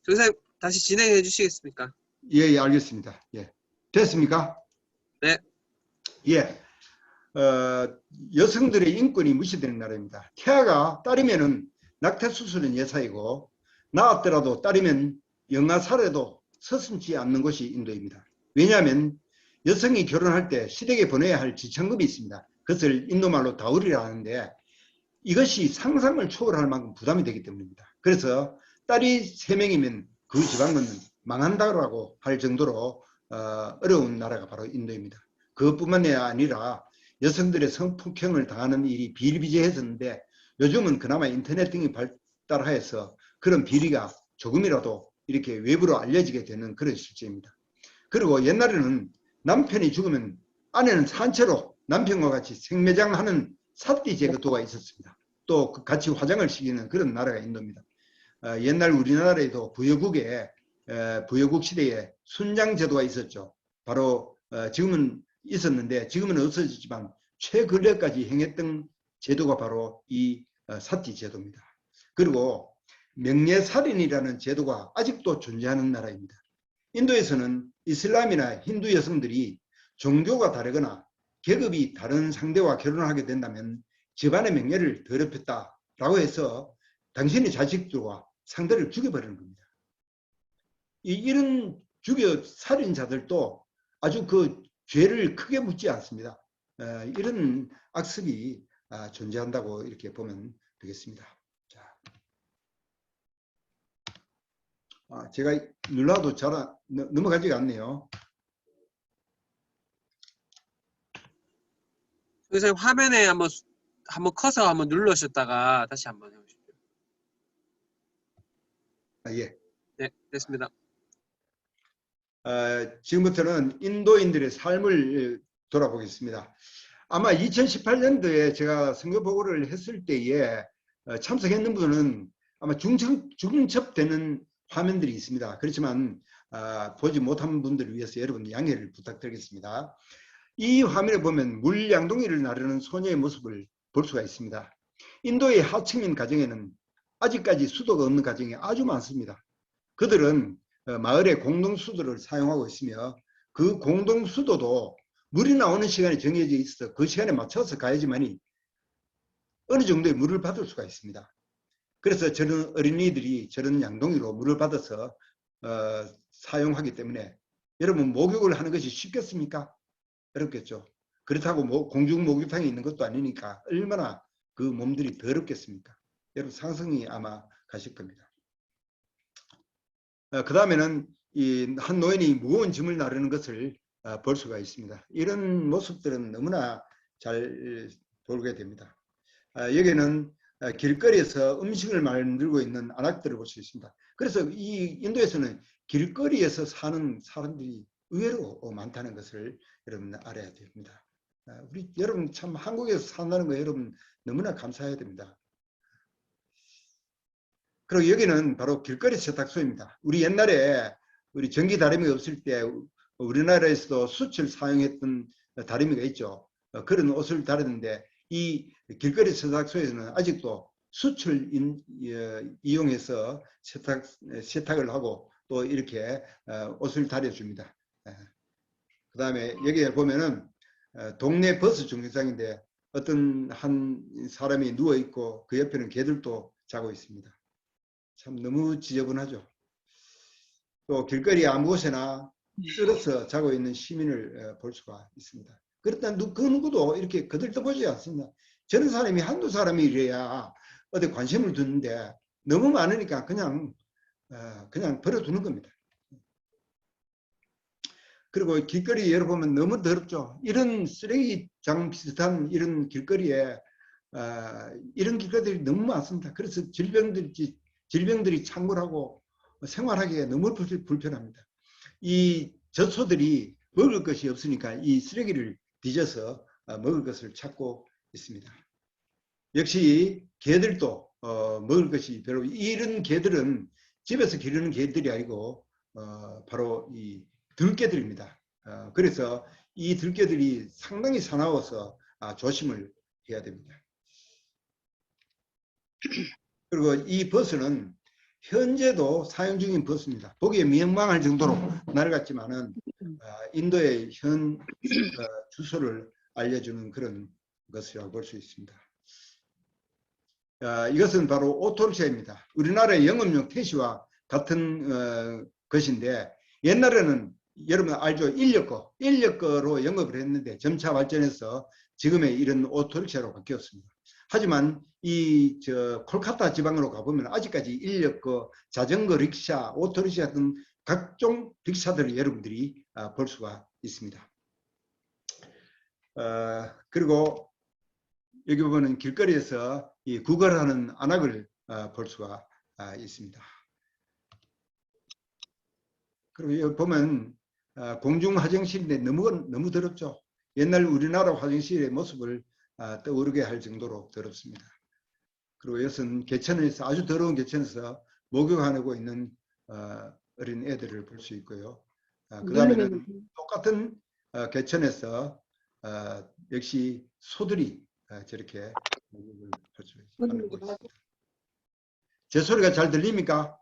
선교사님 다시 진행해 주시겠습니까? 예, 알겠습니다. 예. 됐습니까? 네. 예. 여성들의 인권이 무시되는 나라입니다. 태아가 딸이면은 낙태 수술은 예사이고 낳았더라도 딸이면 영아살해도 서슴지 않는 곳이 인도입니다. 왜냐하면 여성이 결혼할 때 시댁에 보내야 할 지참금이 있습니다. 그것을 인도말로 다우리라 하는데 이것이 상상을 초월할 만큼 부담이 되기 때문입니다. 그래서 딸이 3명이면 그 지방은 망한다고 할 정도로 어려운 나라가 바로 인도입니다. 그것뿐만이 아니라 여성들의 성폭행을 당하는 일이 비일비재했었는데 요즘은 그나마 인터넷 등이 발달하여서 그런 비리가 조금이라도 이렇게 외부로 알려지게 되는 그런 실제입니다. 그리고 옛날에는 남편이 죽으면 아내는 산채로 남편과 같이 생매장하는 사띠 제도가 있었습니다. 또 같이 화장을 시키는 그런 나라가 인도입니다. 옛날 우리나라에도 부여국 시대에 순장 제도가 있었죠. 바로 지금은 있었는데 지금은 없어졌지만 최근래까지 행했던 제도가 바로 이 사띠 제도입니다. 그리고 명예살인이라는 제도가 아직도 존재하는 나라입니다. 인도에서는 이슬람이나 힌두 여성들이 종교가 다르거나 계급이 다른 상대와 결혼을 하게 된다면 집안의 명예를 더럽혔다라고 해서 당신의 자식들과 상대를 죽여버리는 겁니다. 이런 살인자들도 아주 그 죄를 크게 묻지 않습니다. 이런 악습이 존재한다고 이렇게 보면 되겠습니다. 자, 제가 눌러도 잘 넘어가지가 않네요. 선생님 화면에 한번 커서 한번 눌러셨다가 다시 한번 해보십시오. 예. 네, 됐습니다. 지금부터는 인도인들의 삶을 돌아보겠습니다. 아마 2018년도에 제가 선거 보고를 했을 때에 참석했는 분은 아마 중첩되는 화면들이 있습니다. 그렇지만 보지 못한 분들을 위해서 여러분 양해를 부탁드리겠습니다. 이 화면에 보면 물양동이를 나르는 소녀의 모습을 볼 수가 있습니다. 인도의 하층민 가정에는 아직까지 수도가 없는 가정이 아주 많습니다. 그들은 마을의 공동수도를 사용하고 있으며 그 공동수도도 물이 나오는 시간이 정해져 있어 그 시간에 맞춰서 가야지만이 어느 정도의 물을 받을 수가 있습니다. 그래서 저런 어린이들이 저런 양동이로 물을 받아서 사용하기 때문에 여러분 목욕을 하는 것이 쉽겠습니까? 어렵겠죠. 그렇다고 공중 목욕탕이 있는 것도 아니니까 얼마나 그 몸들이 더럽겠습니까? 여러분 상상이 아마 가실 겁니다. 그 다음에는 이 한 노인이 무거운 짐을 나르는 것을 볼 수가 있습니다. 이런 모습들은 너무나 잘 돌게 됩니다. 여기는 길거리에서 음식을 만들고 있는 안악들을 볼 수 있습니다. 그래서 이 인도에서는 길거리에서 사는 사람들이 의외로 많다는 것을 여러분 알아야 됩니다. 우리 여러분 참 한국에서 산다는 거 여러분 너무나 감사해야 됩니다. 그리고 여기는 바로 길거리 세탁소입니다. 우리 옛날에 우리 전기 다리미가 없을 때 우리나라에서도 숯을 사용했던 다리미가 있죠. 그런 옷을 다루는데 이 길거리 세탁소에서는 아직도 숯을 이용해서 세탁을 하고 또 이렇게 옷을 다려줍니다. 그 다음에 여기에 보면은 동네 버스 정류장인데 어떤 한 사람이 누워있고 그 옆에는 개들도 자고 있습니다. 참 너무 지저분하죠. 또 길거리 아무 곳에나 쓸어서 자고 있는 시민을 볼 수가 있습니다. 그렇다면 그 누구도 이렇게 거들떠보지 않습니다. 저런 사람이 한두 사람이 이래야 어디 관심을 두는데 너무 많으니까 그냥 버려두는 겁니다. 그리고 길거리 예를 보면 너무 더럽죠. 이런 쓰레기장 비슷한 이런 길거리에 이런 길거리들이 너무 많습니다. 그래서 질병들이 창궐하고 생활하기가 너무 불편합니다. 이 젖소들이 먹을 것이 없으니까 이 쓰레기를 뒤져서 먹을 것을 찾고 있습니다. 역시 개들도 먹을 것이 별로, 이런 개들은 집에서 기르는 개들이 아니고 바로 이 들개들입니다. 그래서 이 들개들이 상당히 사나워서 조심을 해야 됩니다. 그리고 이 버스는 현재도 사용 중인 버스입니다. 보기에 민망할 정도로 낡았지만은 인도의 현 주소를 알려주는 그런 것이라고 볼 수 있습니다. 이것은 바로 오토리차입니다. 우리나라의 영업용 택시와 같은 것인데 옛날에는 여러분 알죠? 인력거로 영업을 했는데 점차 발전해서 지금의 이런 오토리차로 바뀌었습니다. 하지만 이 콜카타 지방으로 가보면 아직까지 인력거, 자전거 릭샤, 오토리차 등 각종 릭샤들을 여러분들이 볼 수가 있습니다. 그리고 여기 보면 길거리에서 이 구걸하는 안악을 볼 수가 있습니다. 그리고 여기 보면 공중 화장실인데 너무 더럽죠. 옛날 우리나라 화장실의 모습을 떠오르게 할 정도로 더럽습니다. 그리고 이것은 개천에서 아주 더러운 개천에서 목욕하고 있는 어린 애들을 볼 수 있고요. 그 다음에는 똑같은 개천에서 역시 소들이 저렇게 목욕을 할 수 있습니다. 제 소리가 잘 들립니까?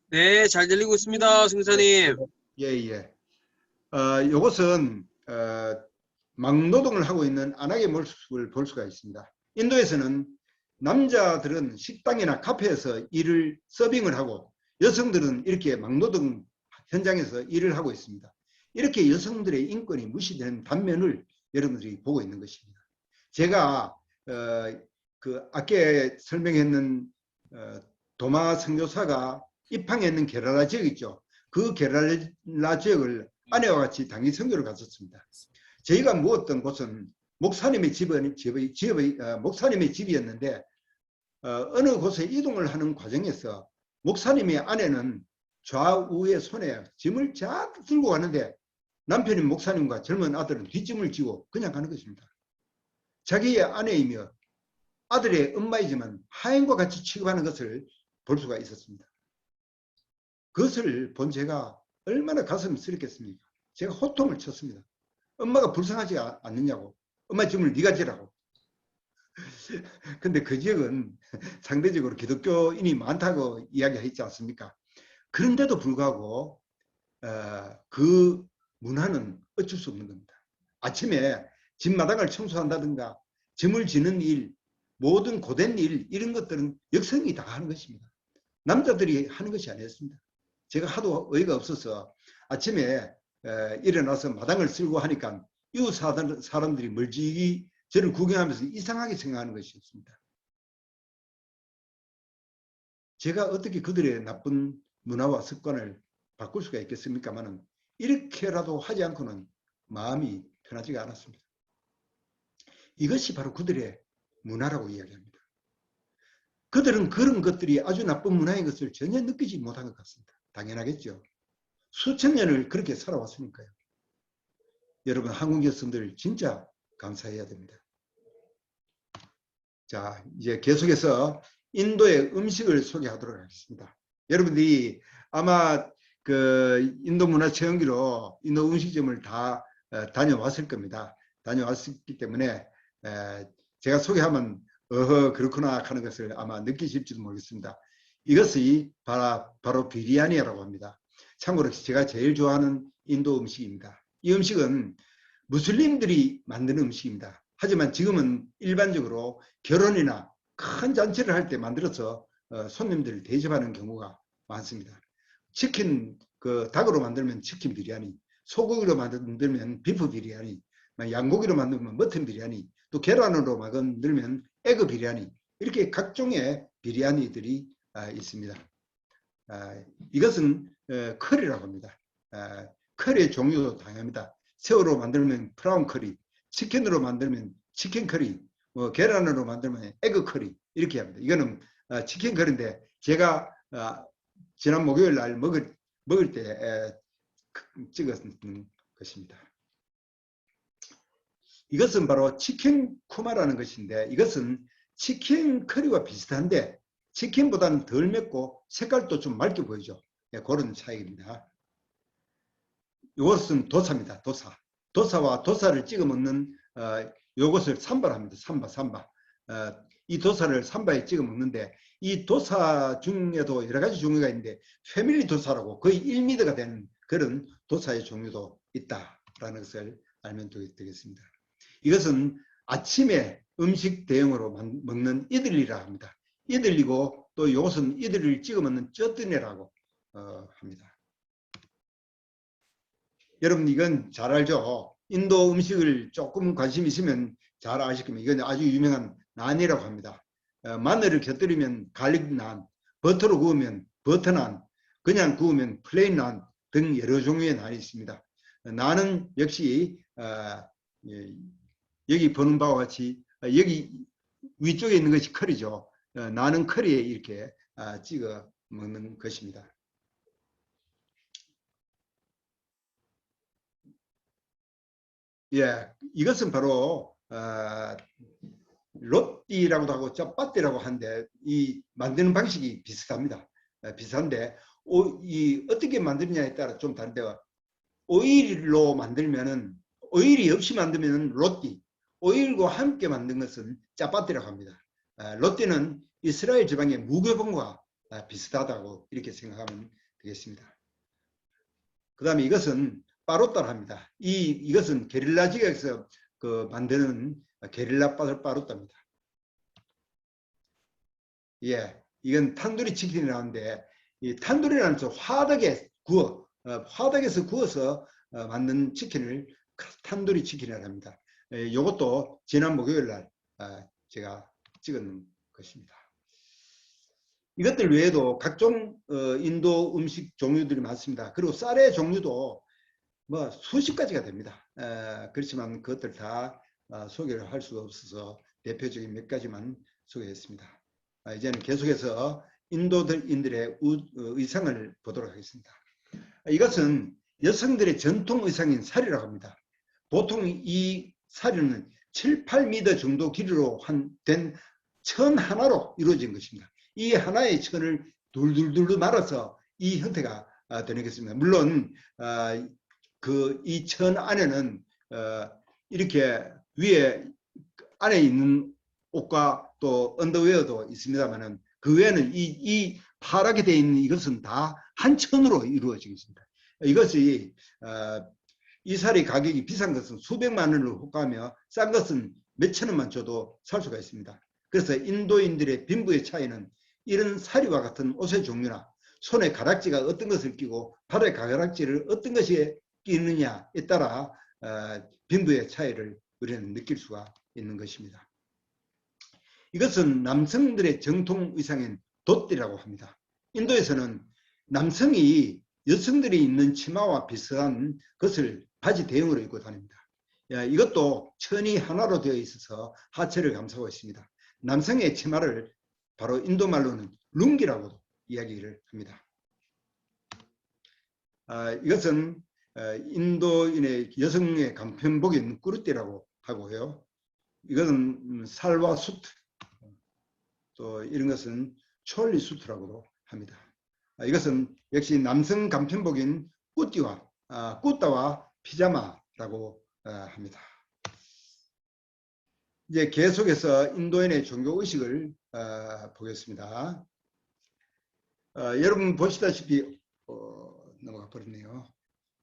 네, 잘 들리고 있습니다, 승사님. 예. 이것은 막노동을 하고 있는 안악의 모습을 볼 수가 있습니다. 인도에서는 남자들은 식당이나 카페에서 서빙을 하고 여성들은 이렇게 막노동 현장에서 일을 하고 있습니다. 이렇게 여성들의 인권이 무시되는 단면을 여러분들이 보고 있는 것입니다. 제가 아까 설명했는 도마 선교사가 입항했는 게랄라 지역 있죠. 그 게랄라 지역을 아내와 같이 단기 선교를 갔었습니다. 저희가 묵었던 곳은 목사님의 목사님의 집이었는데 어느 곳에 이동을 하는 과정에서 목사님의 아내는 좌우의 손에 짐을 쫙 들고 가는데 남편인 목사님과 젊은 아들은 뒷짐을 지고 그냥 가는 것입니다. 자기의 아내이며 아들의 엄마이지만 하인과 같이 취급하는 것을 볼 수가 있었습니다. 그것을 본 제가 얼마나 가슴이 쓰렸겠습니까? 제가 호통을 쳤습니다. 엄마가 불쌍하지 않느냐고. 엄마 짐을 네가 지라고. 근데 그 지역은 상대적으로 기독교인이 많다고 이야기했지 않습니까? 그런데도 불구하고 그 문화는 어쩔 수 없는 겁니다. 아침에 집마당을 청소한다든가 짐을 지는 일, 모든 고된 일, 이런 것들은 여성이 다 하는 것입니다. 남자들이 하는 것이 아니었습니다. 제가 하도 어이가 없어서 아침에 일어나서 마당을 쓸고 하니까 이웃 사람들이 멀찍이 저를 구경하면서 이상하게 생각하는 것이었습니다. 제가 어떻게 그들의 나쁜 문화와 습관을 바꿀 수가 있겠습니까마는 이렇게라도 하지 않고는 마음이 편하지가 않았습니다. 이것이 바로 그들의 문화라고 이야기합니다. 그들은 그런 것들이 아주 나쁜 문화인 것을 전혀 느끼지 못한 것 같습니다. 당연하겠죠. 수천 년을 그렇게 살아왔으니까요. 여러분, 한국 여성들 진짜 감사해야 됩니다. 자, 이제 계속해서 인도의 음식을 소개하도록 하겠습니다. 여러분들이 아마 그 인도 문화 체험기로 인도 음식점을 다 다녀왔을 겁니다. 다녀왔기 때문에 제가 소개하면 어허 그렇구나 하는 것을 아마 느끼실지도 모르겠습니다. 이것이 바로 비리아니라고 합니다. 참고로 제가 제일 좋아하는 인도 음식입니다. 이 음식은 무슬림들이 만드는 음식입니다. 하지만 지금은 일반적으로 결혼이나 큰 잔치를 할 때 만들어서 손님들을 대접하는 경우가 많습니다. 치킨, 닭으로 만들면 치킨 비리아니, 소고기로 만들면 비프 비리아니, 양고기로 만들면 머튼 비리아니, 또 계란으로 만들면 에그 비리아니, 이렇게 각종의 비리아니들이 있습니다. 이것은 커리라고 합니다. 커리의 종류도 다양합니다. 새우로 만들면 브라운 커리, 치킨으로 만들면 치킨 커리, 계란으로 만들면 에그 커리 이렇게 합니다. 이거는 치킨 커리인데 제가 지난 목요일 날 먹을 때 찍었던 것입니다. 이것은 바로 치킨 쿠마라는 것인데 이것은 치킨 커리와 비슷한데 치킨보다는 덜 맵고 색깔도 좀 맑게 보이죠. 그런 차이입니다. 이것은 도사입니다. 도사. 도사와 도사를 찍어 먹는 이것을 삼바랍니다. 삼바. 이 도사를 삼바에 찍어 먹는데 이 도사 중에도 여러 가지 종류가 있는데 패밀리 도사라고 거의 1미터가 되는 그런 도사의 종류도 있다라는 것을 알면 되겠습니다. 이것은 아침에 음식 대용으로 먹는 이들리라 합니다. 이들리고 또 이것은 이들리를 찍어 먹는 쩌뜨네라고 합니다. 여러분 이건 잘 알죠? 인도 음식을 조금 관심 있으면 잘 아실 겁니다. 이건 아주 유명한 난이라고 합니다. 마늘을 곁들이면 갈릭 난, 버터로 구우면 버터난, 그냥 구우면 플레인 난 등 여러 종류의 난이 있습니다. 난은 역시 여기 보는 바와 같이 여기 위쪽에 있는 것이 커리죠. 난은 커리에 이렇게 찍어 먹는 것입니다. 예, 이것은 바로 로띠라고도 하고 짜파띠라고 하는데 이 만드는 방식이 비슷합니다. 비슷한데 어떻게 만드느냐에 따라 좀 다른데 오일로 만들면은 오일이 없이 만들면 로띠, 오일과 함께 만든 것은 짜파띠라고 합니다. 로띠는 이스라엘 지방의 무교봉과 비슷하다고 이렇게 생각하면 되겠습니다. 그 다음에 이것은 빠로따라 합니다. 이것은 게릴라 지역에서 만드는 게릴라 빠로따입니다. 예, 이건 탄두리 치킨이라는데 이 탄두리라는 저 화덕에서 구워서 만든 치킨을 탄두리 치킨이라고 합니다. 이것도 지난 목요일 날 제가 찍은 것입니다. 이것들 외에도 각종 인도 음식 종류들이 많습니다. 그리고 쌀의 종류도 뭐 수십 가지가 됩니다. 그렇지만 그것들 다 소개를 할 수 없어서 대표적인 몇 가지만 소개했습니다. 이제는 계속해서 인도인들의 의상을 보도록 하겠습니다. 이것은 여성들의 전통 의상인 사리라고 합니다. 보통 이 사리는 7, 8m 정도 길이로 된 천 하나로 이루어진 것입니다. 이 하나의 천을 둘둘둘 말아서 이 형태가 되는 것입니다. 물론 이 천 안에는 이렇게 위에 안에 있는 옷과 또 언더웨어도 있습니다만은 그 외에는 이 파랗게 되어 있는 이것은 다 한 천으로 이루어지겠습니다. 이것이 이 살이 가격이 비싼 것은 수백만 원을 호가하며 싼 것은 몇천 원만 줘도 살 수가 있습니다. 그래서 인도인들의 빈부의 차이는 이런 사리와 같은 옷의 종류나 손에 가락지가 어떤 것을 끼고 발에 가락지를 어떤 것이 끼느냐에 따라 빈부의 차이를 우리는 느낄 수가 있는 것입니다. 이것은 남성들의 정통 의상인 돗띠라고 합니다. 인도에서는 남성이 여성들이 입는 치마와 비슷한 것을 바지 대용으로 입고 다닙니다. 이것도 천이 하나로 되어 있어서 하체를 감싸고 있습니다. 남성의 치마를 바로 인도 말로는 룽기라고도 이야기를 합니다. 이것은 인도인의 여성의 간편복인 꾸르띠라고 하고요. 이것은 살와 수트, 또 이런 것은 촐리 수트라고도 합니다. 이것은 역시 남성 간편복인 꾸따와 피자마라고 합니다. 이제 계속해서 인도인의 종교 의식을 보겠습니다. 여러분 보시다시피 넘어가 버렸네요.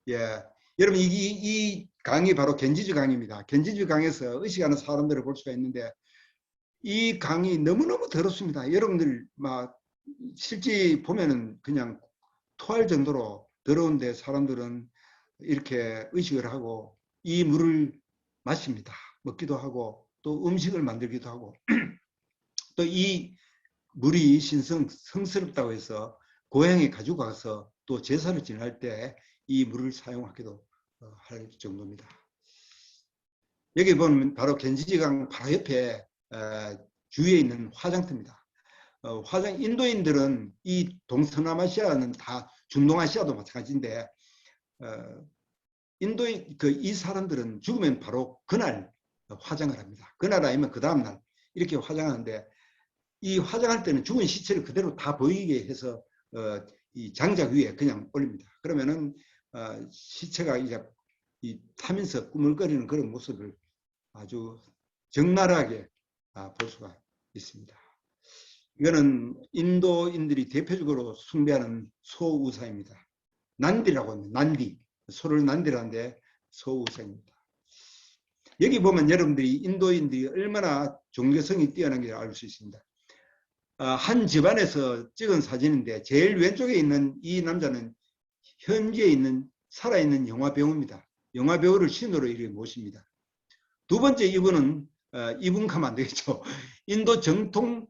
예, 여러분 이 강이 바로 겐지즈 강입니다. 겐지즈 강에서 의식하는 사람들을 볼 수가 있는데 이 강이 너무너무 더럽습니다. 여러분들 막 실제 보면은 그냥 토할 정도로 더러운데 사람들은 이렇게 의식을 하고 이 물을 마십니다. 먹기도 하고 또 음식을 만들기도 하고 또 이 물이 성스럽다고 해서 고향에 가지고 가서 또 제사를 지낼 때 이 물을 사용하기도 할 정도입니다. 여기 보면 바로 겐지강 바로 옆에 주위에 있는 화장터입니다. 인도인들은 이 동서남아시아는 다 중동아시아도 마찬가지인데 인도인 이 사람들은 죽으면 바로 그날 화장을 합니다. 그날 아니면 그 다음날 이렇게 화장하는데 이 화장할 때는 죽은 시체를 그대로 다 보이게 해서 이 장작 위에 그냥 올립니다. 그러면은 시체가 이제 타면서 꾸물거리는 그런 모습을 아주 적나라하게 볼 수가 있습니다. 이거는 인도인들이 대표적으로 숭배하는 소우사입니다. 난디라고 합니다. 난디. 소를 난디라는데 소우사입니다. 여기 보면 여러분들이 인도인들이 얼마나 종교성이 뛰어난 걸 알 수 있습니다. 한 집안에서 찍은 사진인데 제일 왼쪽에 있는 이 남자는 현지에 있는 살아있는 영화배우입니다. 영화배우를 신으로 이렇게 모십니다. 두 번째 이분은 이분 가면 안 되겠죠. 인도 정통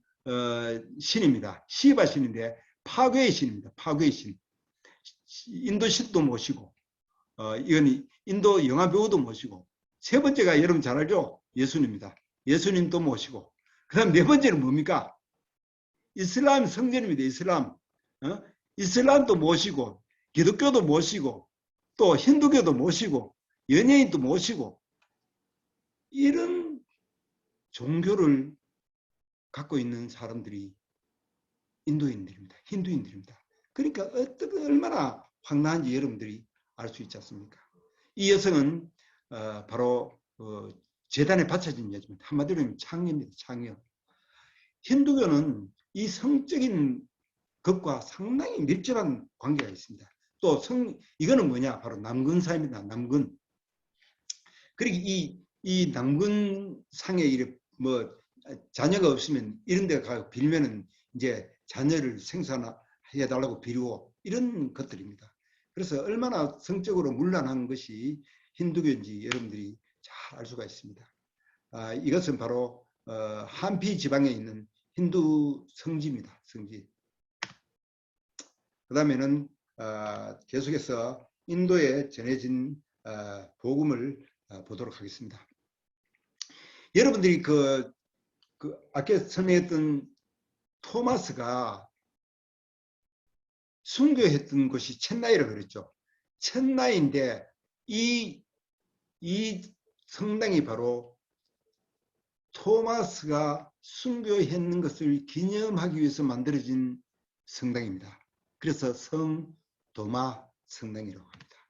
신입니다. 시바 신인데 파괴의 신입니다. 파괴의 신. 인도 신도 모시고 이건 인도 영화배우도 모시고 세 번째가 여러분 잘 알죠? 예수님입니다. 예수님도 모시고 그 다음 네 번째는 뭡니까? 이슬람 성전입니다. 이슬람. 이슬람도 모시고 기독교도 모시고 또 힌두교도 모시고 연예인도 모시고 이런 종교를 갖고 있는 사람들이 인도인들입니다. 힌두인들입니다. 그러니까 얼마나 황당한지 여러분들이 알 수 있지 않습니까? 이 여성은 바로 재단에 바쳐진 여자입니다. 한마디로 창녀입니다. 창녀. 힌두교는 이 성적인 것과 상당히 밀접한 관계가 있습니다. 또 이거는 뭐냐? 바로 남근사입니다. 남근. 그리고 이 남근상에 뭐 자녀가 없으면 이런 데 가서 빌면은 이제 자녀를 생산해 달라고 빌고 이런 것들입니다. 그래서 얼마나 성적으로 문란한 것이 힌두교인지 여러분들이 잘 알 수가 있습니다. 이것은 바로 한피 지방에 있는 힌두 성지입니다. 성지. 그 다음에는 계속해서 인도에 전해진 복음을 보도록 하겠습니다. 여러분들이 아까 설명했던 토마스가 순교했던 곳이 첸나이라고 그랬죠. 첸나이인데 이 성당이 바로 토마스가 순교했는 것을 기념하기 위해서 만들어진 성당입니다. 그래서 성도마 성당이라고 합니다.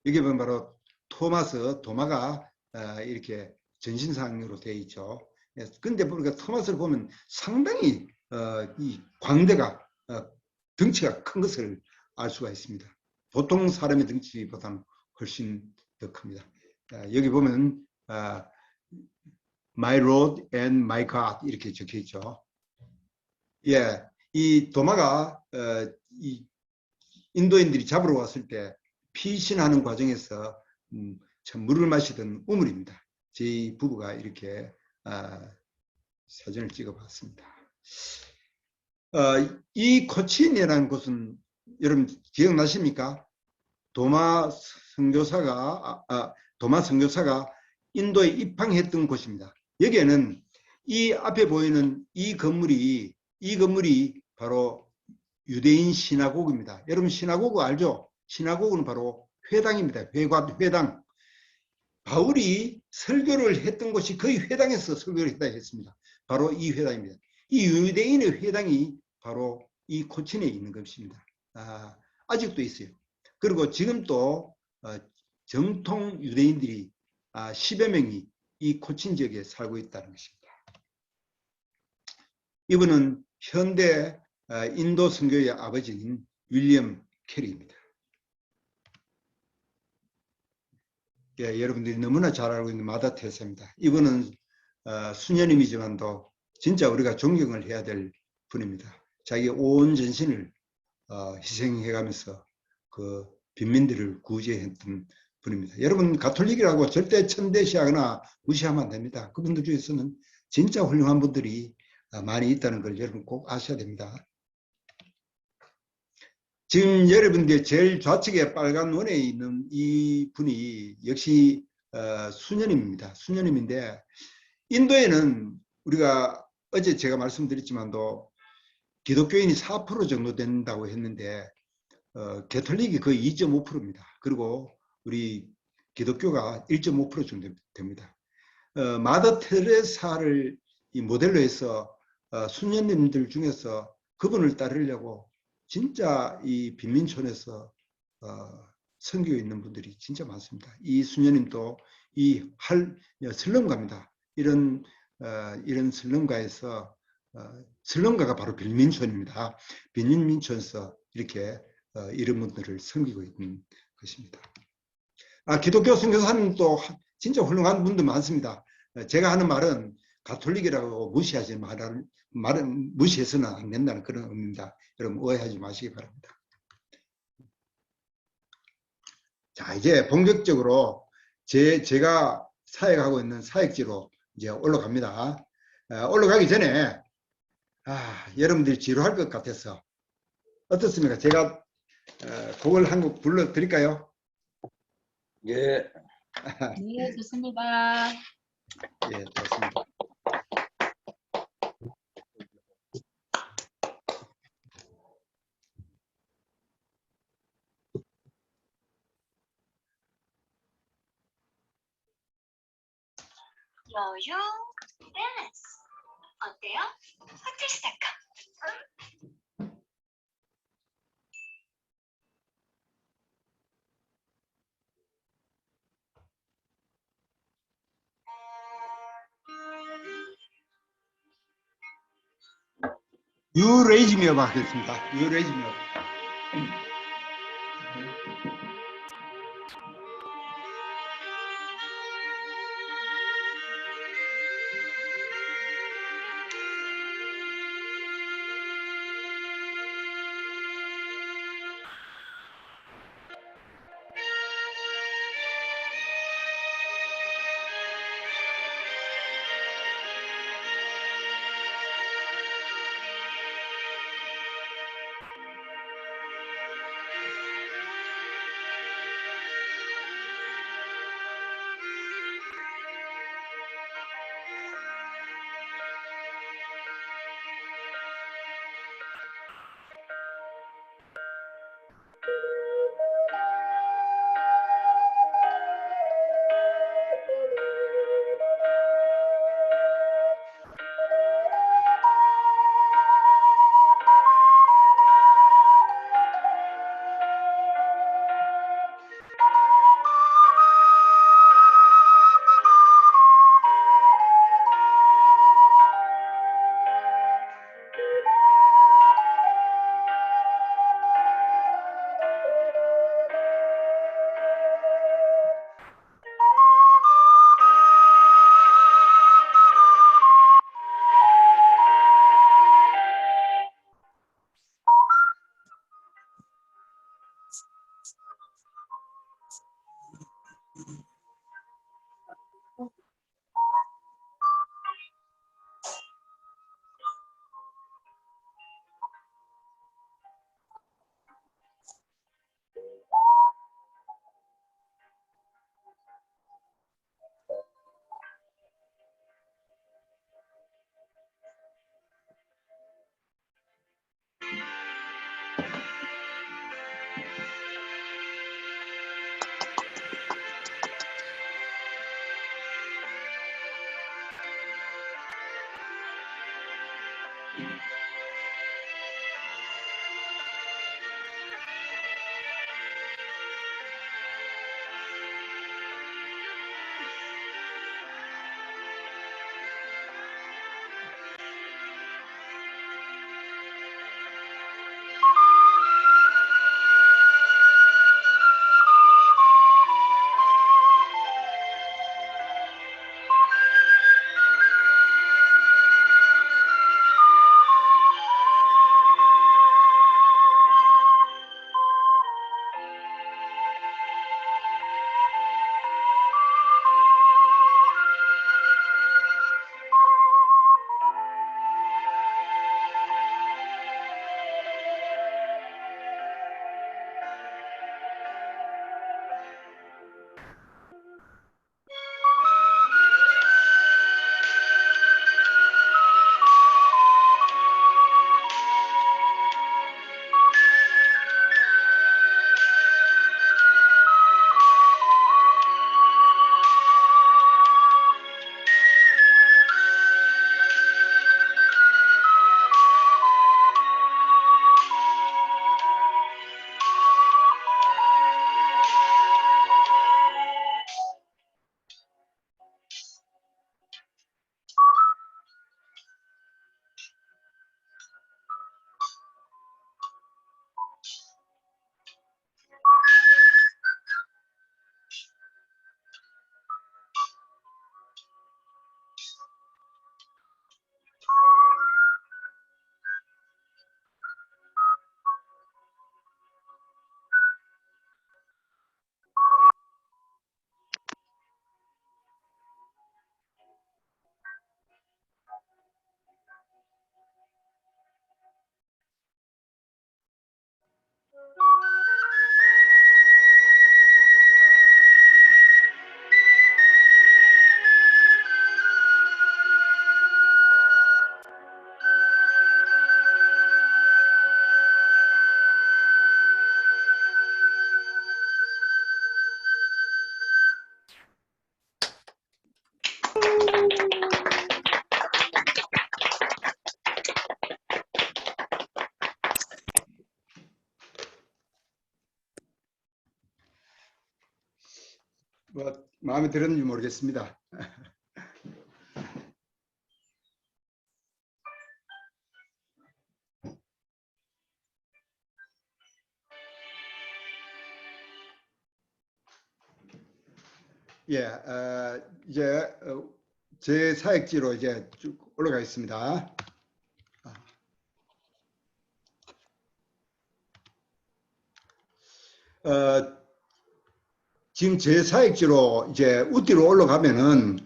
여기 보면 바로 도마가 이렇게 전신상으로 되어 있죠. 근데 우리가 토마스를 보면 상당히 이 광대가 덩치가 큰 것을 알 수가 있습니다. 보통 사람의 덩치보다는 훨씬 더 큽니다. 여기 보면 My Lord and My God 이렇게 적혀 있죠. 예, 이 도마가 이 인도인들이 잡으러 왔을 때 피신하는 과정에서 참 물을 마시던 우물입니다. 저희 부부가 이렇게 사진을 찍어봤습니다. 이 코친이라는 곳은 여러분 기억나십니까? 도마 선교사가 도마 선교사가 인도에 입항했던 곳입니다. 여기에는 이 앞에 보이는 이 건물이 바로 유대인 시나고그입니다. 여러분 시나고그 알죠? 시나고그는 바로 회당입니다. 회당. 바울이 설교를 했던 곳이 거의 회당에서 설교를 했습니다. 바로 이 회당입니다. 이 유대인의 회당이 바로 이 코친에 있는 것입니다. 아직도 있어요. 그리고 지금 또 정통 유대인들이 10여 명이 이 코친 지역에 살고 있다는 것입니다. 이분은 현대 인도 선교의 아버지인 윌리엄 캐리입니다. 예, 여러분들이 너무나 잘 알고 있는 마다 테레사입니다. 이분은 수녀님이지만도 진짜 우리가 존경을 해야 될 분입니다. 자기 온 전신을 희생해가면서 그 빈민들을 구제했던 분입니다. 여러분 가톨릭이라고 절대 천대시하거나 무시하면 안 됩니다. 그분들 중에서는 진짜 훌륭한 분들이 많이 있다는 걸 여러분 꼭 아셔야 됩니다. 지금 여러분들 제일 좌측에 빨간 원에 있는 이 분이 역시 수녀님입니다. 수녀님인데 인도에는 우리가 어제 제가 말씀드렸지만도 기독교인이 4% 정도 된다고 했는데 가톨릭이 거의 2.5%입니다. 그리고 우리 기독교가 1.5% 정도 됩니다. 마더 테레사를 이 모델로 해서 수녀님들 중에서 그분을 따르려고 진짜 이 빈민촌에서 선교 있는 분들이 진짜 많습니다. 이 수녀님도 이 슬럼가입니다. 이런 슬럼가에서 슬럼가가 바로 빈민촌입니다. 빈민촌에서 이렇게 이런 분들을 섬기고 있는 것입니다. 기독교 선교사님도 진짜 훌륭한 분들 많습니다. 제가 하는 말은 가톨릭이라고 무시하지 말은 무시해서는 안 된다는 그런 의미입니다. 여러분 오해하지 마시기 바랍니다. 자, 이제 본격적으로 제가 사역하고 있는 사역지로 이제 올라갑니다. 올라가기 전에 여러분들이 지루할 것 같아서 어떻습니까? 제가 곡을 한 곡 불러드릴까요? 예. 네, 좋습니다. 예, 좋습니다. 여유 댄스 어때요? 호텔 시작함. You raise me up 하겠습니다. You raise me up. 뭐 마음에 들었는지 모르겠습니다. 예, 이제 제 사역지로 이제 쭉 올라가겠습니다. 지금 제 사역지로 이제 우띠로 올라가면은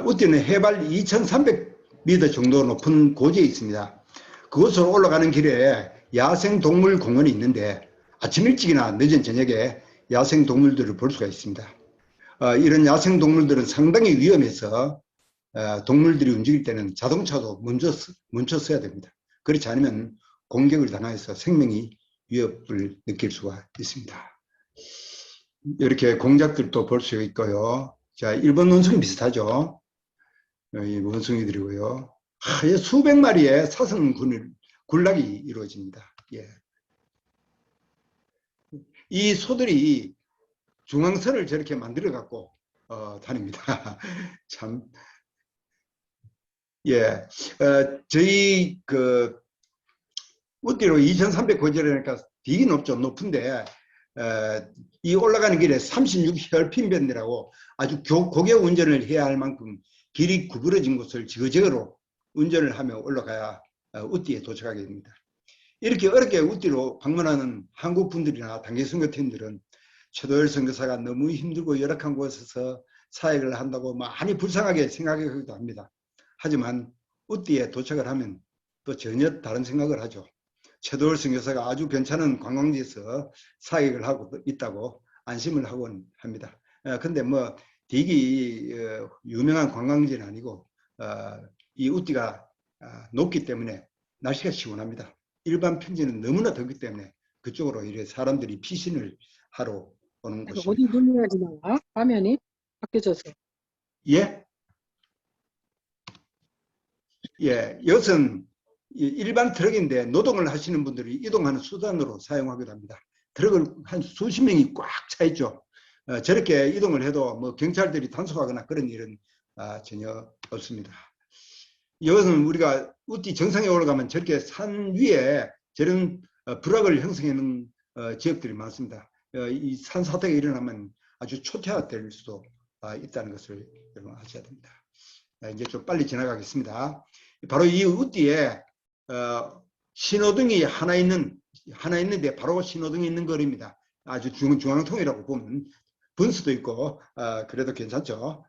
우띠는 해발 2,300m 정도 높은 고지에 있습니다. 그곳으로 올라가는 길에 야생동물공원이 있는데 아침 일찍이나 늦은 저녁에 야생동물들을 볼 수가 있습니다. 이런 야생동물들은 상당히 위험해서 동물들이 움직일 때는 자동차도 멈춰 서야 됩니다. 그렇지 않으면 공격을 당해서 생명이 위협을 느낄 수가 있습니다. 이렇게 공작들도 볼 수 있고요. 자, 일본 원숭이 비슷하죠. 이 원숭이들이고요. 수백 마리의 사슴 군락이 이루어집니다. 예. 이 소들이 중앙선을 저렇게 만들어 갖고 다닙니다. 참. 예. 저희 그 우띠로 2,300 고지라니까 되게 높은데 이 올라가는 길에 36혈핀변이라고 아주 고교 운전을 해야 할 만큼 길이 구부러진 곳을 지그재그로 운전을 하며 올라가야 우띠에 도착하게 됩니다. 이렇게 어렵게 우띠로 방문하는 한국 분들이나 단기 선교팀들은 최도열 선교사가 너무 힘들고 열악한 곳에서 사역을 한다고 많이 불쌍하게 생각하기도 합니다. 하지만 우띠에 도착을 하면 또 전혀 다른 생각을 하죠. 최도열 선교사가 아주 괜찮은 관광지에서 사역을 하고 있다고 안심을 하곤 합니다. 근데 뭐 되게 유명한 관광지는 아니고 이 우띠가 높기 때문에 날씨가 시원합니다. 일반 평지는 너무나 덥기 때문에 그쪽으로 이래 사람들이 피신을 하러 오는 곳입니다. 어디 눌러야지 나와? 화면이 바뀌어져서. 예? 예, 이것은 일반 트럭인데 노동을 하시는 분들이 이동하는 수단으로 사용하기도 합니다. 트럭을 한 수십 명이 꽉 차 있죠. 저렇게 이동을 해도 뭐 경찰들이 단속하거나 그런 일은 전혀 없습니다. 이것은 우리가 우띠 정상에 올라가면 저렇게 산 위에 저런 불악을 형성하는 지역들이 많습니다. 이 산사태가 일어나면 아주 초토화될 수도 있다는 것을 여러분 아셔야 됩니다. 이제 좀 빨리 지나가겠습니다. 바로 이 우띠에 신호등이 하나 있는데 바로 신호등이 있는 거리입니다. 아주 중앙통이라고 보면 분수도 있고 그래도 괜찮죠.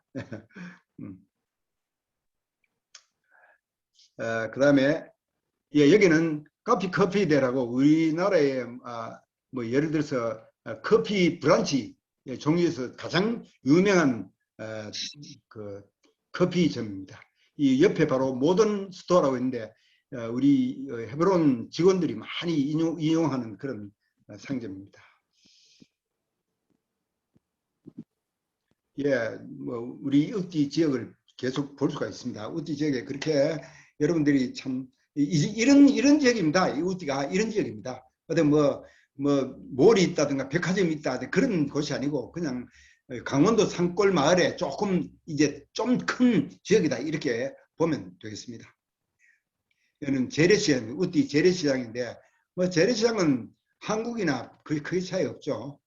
그 다음에 예, 여기는 커피데이라고 우리나라에 뭐 예를 들어서 커피 브런치 종류에서 가장 유명한 그 커피점입니다. 이 옆에 바로 모던 스토어라고 있는데 우리 헤브론 직원들이 많이 이용하는 그런 상점입니다. 예, 뭐 우리 우띠 지역을 계속 볼 수가 있습니다. 우띠 지역에 그렇게 여러분들이 참 이런 지역입니다. 이 우띠가 이런 지역입니다. 어디 뭐 몰이 있다든가 백화점이 있다 그런 곳이 아니고 그냥 강원도 산골 마을에 조금 이제 좀 큰 지역이다 이렇게 보면 되겠습니다. 여기는 재래시장, 우띠 재래시장인데 뭐 재래시장은 한국이나 거의 크게 차이 없죠.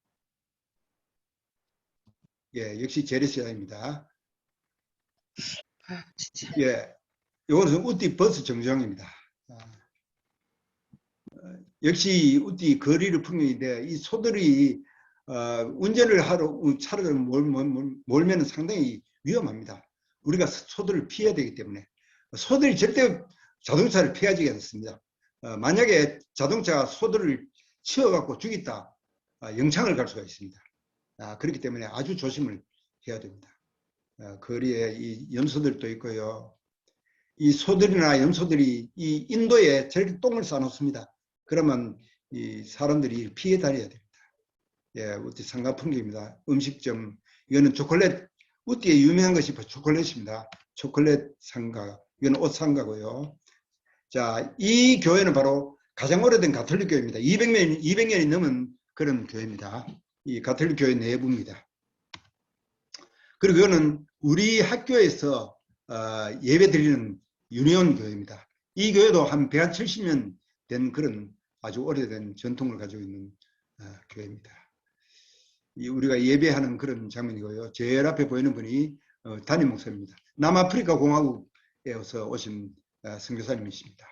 예, 역시 재래시장입니다. 예, 이거는 우띠 버스 정류장입니다. 역시 우띠 거리를 풍경인데 이 소들이 운전을 하러 차를 몰면 상당히 위험합니다. 우리가 소들을 피해야 되기 때문에 소들이 절대 자동차를 피하지 않습니다. 만약에 자동차가 소들을 치어갖고 죽였다 영창을 갈 수가 있습니다. 그렇기 때문에 아주 조심을 해야 됩니다. 거리에 이 염소들도 있고요. 이 소들이나 염소들이 이 인도에 저렇게 똥을 싸놓습니다. 그러면 이 사람들이 피해 다녀야 됩니다. 예, 우띠 상가 풍경입니다. 음식점, 이거는 초콜릿, 우띠에 유명한 것이 초콜릿입니다. 초콜릿 상가, 이건 옷 상가고요. 자, 이 교회는 바로 가장 오래된 가톨릭 교회입니다. 200년이 넘은 그런 교회입니다. 이 가톨릭 교회 내부입니다. 그리고 이거는 우리 학교에서 예배 드리는 유니온 교회입니다. 이 교회도 한 170년 된 그런 아주 오래된 전통을 가지고 있는 교회입니다. 우리가 예배하는 그런 장면이고요. 제일 앞에 보이는 분이 담임 목사입니다. 남아프리카 공화국에서 오신 선교사님이십니다.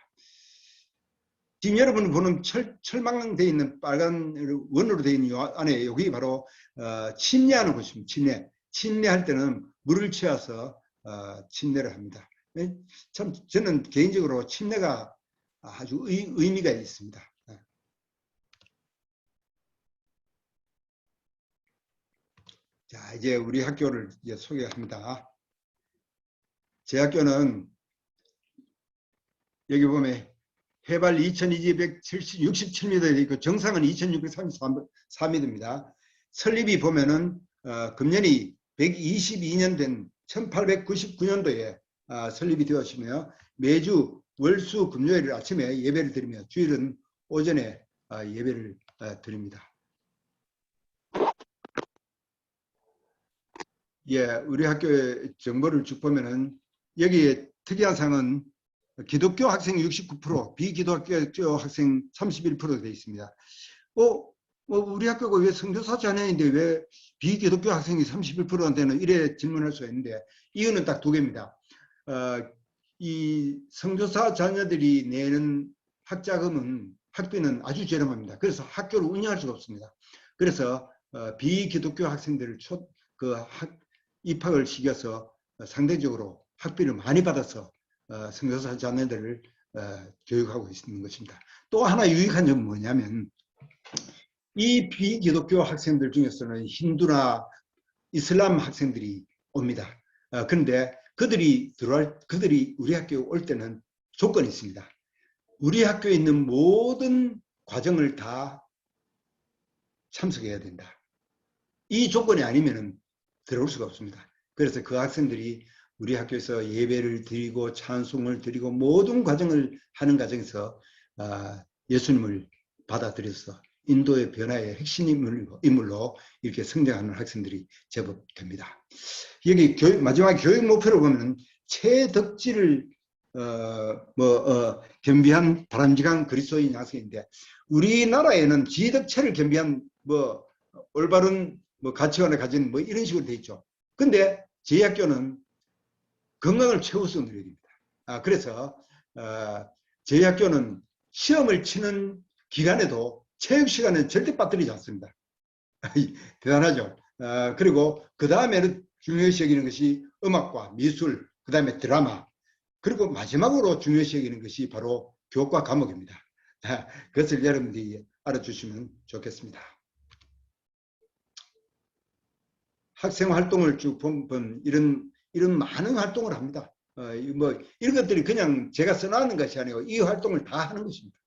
지금 여러분이 보는 철망되어 있는 빨간 원으로 되어 있는 요 안에 여기 바로 침례하는 곳입니다. 침례할 때는 물을 채워서 침례를 합니다. 참 저는 개인적으로 침례가 아주 의미가 있습니다. 자, 이제 우리 학교를 이제 소개합니다. 제 학교는 여기 보면 해발 2267m 있고 정상은 2633m입니다. 설립이 보면은 금년이 122년 된 1899년도에 설립이 되었으며 매주 월수 금요일 아침에 예배를 드리며 주일은 오전에 예배를 드립니다. 예, 우리 학교의 정보를 쭉 보면은 여기에 특이한 사항은 기독교 학생 69%, 비기독교 학생 31% 되어 있습니다. 우리 학교가 왜 선교사 자녀인데 왜 비기독교 학생이 31%한테는 이래 질문할 수 있는데 이유는 딱 두 개입니다. 이 선교사 자녀들이 내는 학비는 아주 저렴합니다. 그래서 학교를 운영할 수가 없습니다. 그래서 비기독교 학생들을 입학을 시켜서 상대적으로 학비를 많이 받아서 선교사 자녀들을 교육하고 있는 것입니다. 또 하나 유익한 점은 뭐냐면 이 비기독교 학생들 중에서는 힌두나 이슬람 학생들이 옵니다. 그런데 그들이 우리 학교에 올 때는 조건이 있습니다. 우리 학교에 있는 모든 과정을 다 참석해야 된다. 이 조건이 아니면 들어올 수가 없습니다. 그래서 그 학생들이 우리 학교에서 예배를 드리고 찬송을 드리고 모든 과정을 하는 과정에서 예수님을 받아들여서 인도의 변화의 핵심 인물로 이렇게 성장하는 학생들이 제법 됩니다. 여기 마지막 교육 목표로 보면 최덕지를 겸비한 바람직한 그리스도인 학생인데 우리나라에는 지덕체를 겸비한 올바른 가치관을 가진 이런 식으로 돼 있죠. 근데 저희 학교는 건강을 최우선으로 여깁니다. 그래서 저희 학교는 시험을 치는 기간에도 체육 시간은 절대 빠뜨리지 않습니다. 대단하죠. 그리고 그 다음에는 중요시 여기는 것이 음악과 미술, 그 다음에 드라마, 그리고 마지막으로 중요시 여기는 것이 바로 교과 과목입니다. 그것을 여러분들이 알아주시면 좋겠습니다. 학생 활동을 쭉 보면 이런 많은 활동을 합니다. 이런 것들이 그냥 제가 써놨는 것이 아니고 이 활동을 다 하는 것입니다.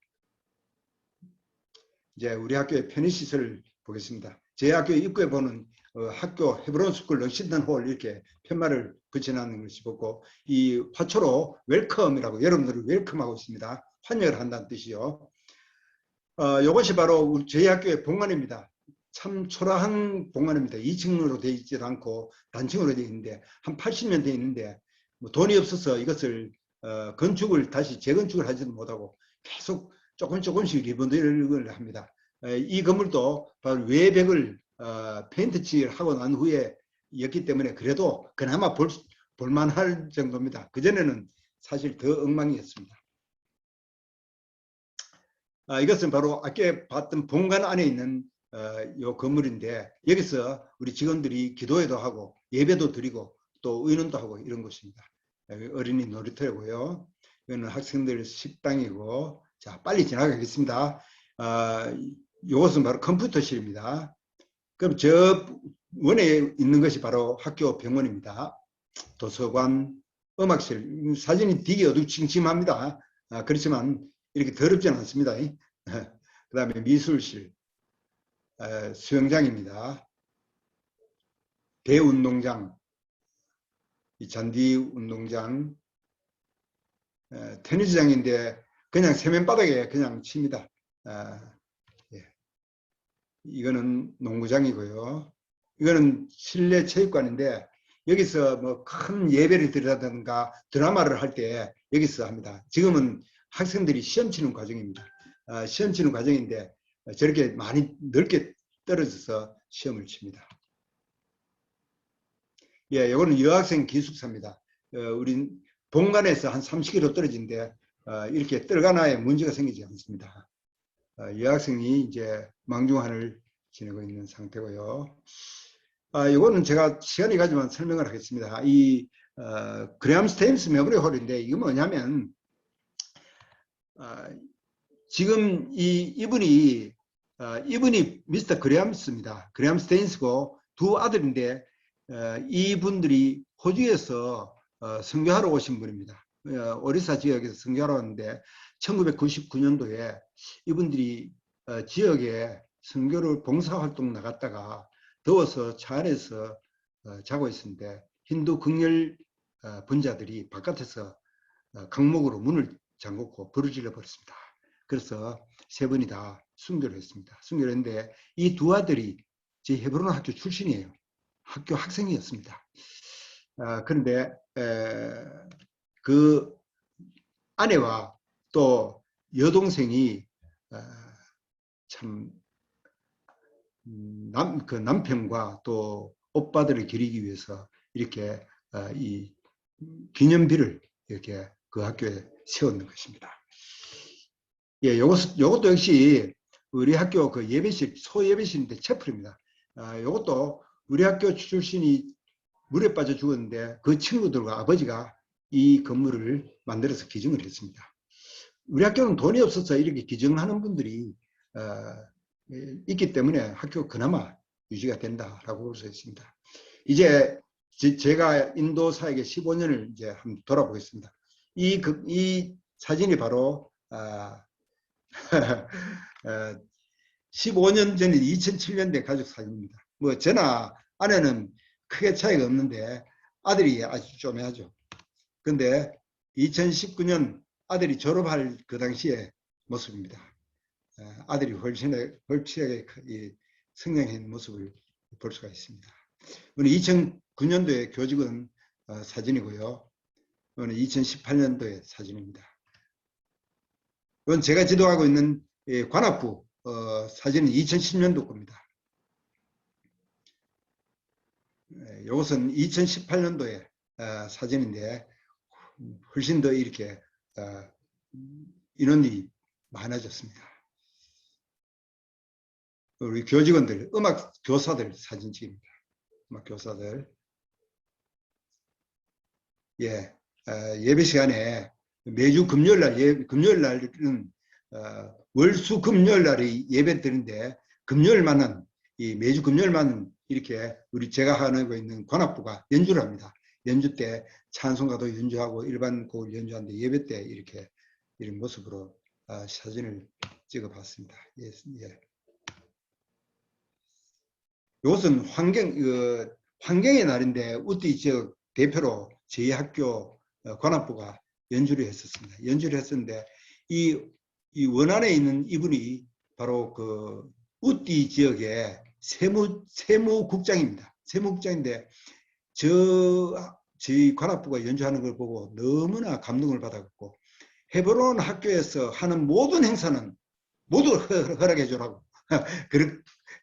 이제 우리 학교의 편의시설을 보겠습니다. 제 학교 입구에 보는 학교 헤브론 스쿨 럭싱턴 홀 이렇게 편말을 붙여놨는 것이 보고 이 화초로 웰컴이라고 여러분들을 웰컴하고 있습니다. 환영을 한다는 뜻이요. 이것이 바로 저희 학교의 본관입니다. 참 초라한 본관입니다. 2층으로 되어 있지도 않고 단층으로 되어 있는데 한 80년 되어 있는데 돈이 없어서 이것을 건축을 다시 재건축을 하지도 못하고 계속 조금씩 리모델링을 합니다. 이 건물도 바로 외벽을 페인트 칠을 하고 난 후에 였기 때문에 그래도 그나마 볼만할 정도입니다. 그전에는 사실 더 엉망이었습니다. 이것은 바로 아까 봤던 본관 안에 있는 요 건물인데 여기서 우리 직원들이 기도회도 하고 예배도 드리고 또 의논도 하고 이런 곳입니다. 여기 어린이 놀이터고요. 이거는 학생들 식당이고 자 빨리 지나가겠습니다. 이것은 바로 컴퓨터실입니다. 그럼 저 원에 있는 것이 바로 학교 병원입니다. 도서관, 음악실, 사진이 되게 어두침침합니다. 그렇지만 이렇게 더럽지는 않습니다. 그 다음에 미술실, 수영장입니다. 대운동장, 이 잔디 운동장, 테니스장인데 그냥 세면바닥에 그냥 칩니다. 예. 이거는 농구장이고요. 이거는 실내 체육관인데 여기서 뭐 큰 예배를 드린다든가 드라마를 할 때 여기서 합니다. 지금은 학생들이 시험 치는 과정입니다. 시험 치는 과정인데 저렇게 많이 넓게 떨어져서 시험을 칩니다. 예, 이거는 여학생 기숙사입니다. 우리 본관에서 한 30km 떨어진데 이렇게 떨가나에 문제가 생기지 않습니다. 여학생이 이제 망중한을 지내고 있는 상태고요. 이거는 제가 시간이 가지만 설명을 하겠습니다. 이 그레암 스테인스 메모리 홀인데 이게 뭐냐면 지금 이분이 미스터 그레암스입니다. 그레암 스테인스고 두 아들인데 이분들이 호주에서 선교하러 오신 분입니다. 오리사 지역에서 선교하러 왔는데 1999년도에 이분들이 지역에 선교를 봉사활동 나갔다가 더워서 차 안에서 자고 있었는데 힌두 극렬 분자들이 바깥에서 강목으로 문을 잠그고 불을 질러 버렸습니다. 그래서 세 분이 다 순교를 했습니다. 순교를 했는데 이 두 아들이 제 헤브론 학교 출신이에요. 학교 학생이었습니다. 그런데 그 아내와 또 여동생이 참 그 남편과 또 오빠들을 기리기 위해서 이렇게 이 기념비를 이렇게 그 학교에 세웠는 것입니다. 예, 요것도 역시 우리 학교 그 예배실, 소예배실인데 채플입니다. 요것도 우리 학교 출신이 물에 빠져 죽었는데 그 친구들과 아버지가 이 건물을 만들어서 기증을 했습니다. 우리 학교는 돈이 없어서 이렇게 기증하는 분들이 있기 때문에 학교가 그나마 유지가 된다라고 볼 수 있습니다. 이제 제가 인도 사역에 15년을 이제 한번 돌아보겠습니다. 이 사진이 바로 15년 전에 2007년대 가족 사진입니다. 뭐 저나 아내는 크게 차이가 없는데 아들이 아주 쪼매하죠. 근데 2019년 아들이 졸업할 그 당시의 모습입니다. 아들이 훨씬하게 성장한 모습을 볼 수가 있습니다. 오늘 2009년도에 교직원 사진이고요. 오늘 2018년도의 사진입니다. 이건 제가 지도하고 있는 관악구 사진은 2010년도 겁니다. 이것은 2018년도의 사진인데 훨씬 더 이렇게 인원이 많아졌습니다. 우리 교직원들, 음악 교사들 사진 찍입니다. 음악 교사들. 예, 예배 시간에 매주 금요일날, 금요일날은 월수 금요일날이 예배 드리는데 금요일만은 매주 금요일만 이렇게 제가 하고 있는 관악부가 연주를 합니다. 연주 때 찬송가도 연주하고 일반 곡을 연주하는데 예배 때 이렇게 이런 모습으로 사진을 찍어봤습니다. 예, 예. 이것은 환경의 날인데 우띠 지역 대표로 저희 학교 관악부가 연주를 했었습니다. 연주를 했었는데 이 원안에 있는 이분이 바로 그 우띠 지역의 세무국장입니다. 세무국장인데 저희 관악부가 연주하는 걸 보고 너무나 감동을 받았고 헤브론 학교에서 하는 모든 행사는 모두 허락해 주라고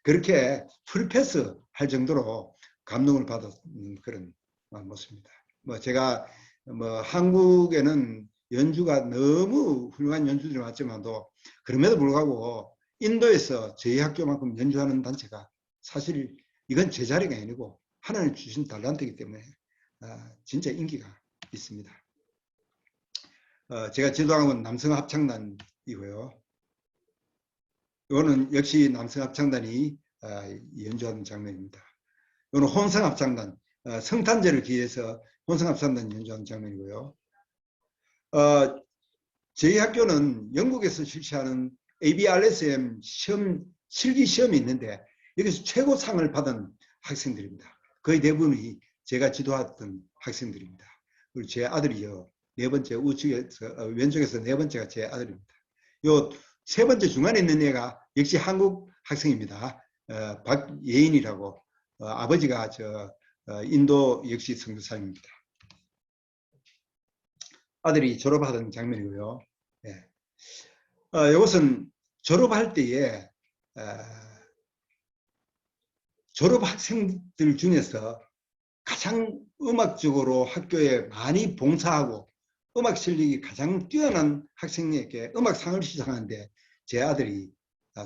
그렇게 풀패스 할 정도로 감동을 받은 그런 모습입니다. 뭐 제가 한국에는 연주가 너무 훌륭한 연주들이 많지만도 그럼에도 불구하고 인도에서 저희 학교만큼 연주하는 단체가 사실 이건 제 자리가 아니고 하나님 주신 달란트이기 때문에 진짜 인기가 있습니다. 제가 지도하는 남성합창단이고요. 이거는 역시 남성합창단이 연주하는 장면입니다. 이거는 혼성합창단, 성탄절을 기해서 혼성합창단 연주하는 장면이고요. 저희 학교는 영국에서 실시하는 ABRSM 실기 시험이 있는데 여기서 최고상을 받은 학생들입니다. 거의 대부분이 제가 지도했던 학생들입니다. 그리고 제 아들이요. 네 번째 우측에서 왼쪽에서 네 번째가 제 아들입니다. 요 세 번째 중간에 있는 애가 역시 한국 학생입니다. 박예인이라고 아버지가 인도 역시 선교사입니다. 아들이 졸업하던 장면이고요. 예. 이것은 졸업할 때에 졸업 학생들 중에서 가장 음악적으로 학교에 많이 봉사하고 음악 실력이 가장 뛰어난 학생에게 음악상을 시상하는데 제 아들이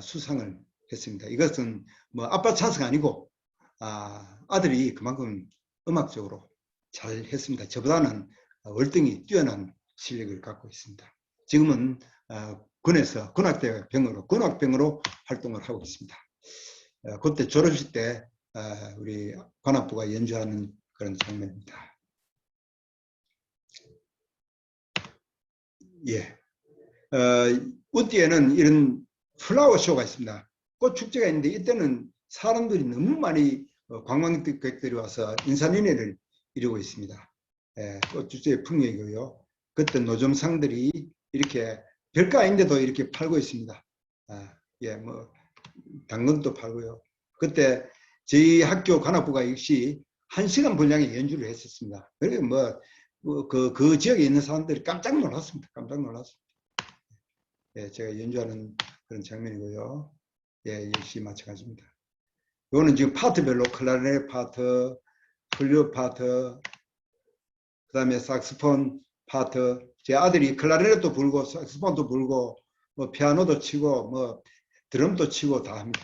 수상을 했습니다. 이것은 뭐 아빠 찬스가 아니고 아들이 그만큼 음악적으로 잘 했습니다. 저보다는 월등히 뛰어난 실력을 갖고 있습니다. 지금은 군에서 군악병으로 활동을 하고 있습니다. 그때 졸업식 때 우리 관악부가 연주하는 그런 장면입니다. 예. 우띠에는 이런 플라워 쇼가 있습니다. 꽃 축제가 있는데 이때는 사람들이 너무 많이 관광객들이 와서 인산인해를 이루고 있습니다. 꽃 축제의 풍경이고요. 그때 노점상들이 이렇게 별거 아닌데도 이렇게 팔고 있습니다. 예, 뭐 당근도 팔고요. 그때 저희 학교 관악부가 역시 1시간 분량의 연주를 했었습니다. 그리고 그 지역에 있는 사람들이 깜짝 놀랐습니다. 깜짝 놀랐습니다. 예, 제가 연주하는 그런 장면이고요. 예, 역시 마찬가지입니다. 이거는 지금 파트별로 클라리넷 파트, 플룻 파트, 그 다음에 sak스폰 파트. 제 아들이 클라리넷도 불고 sak스폰도 불고 뭐 피아노도 치고 뭐 드럼도 치고 다 합니다.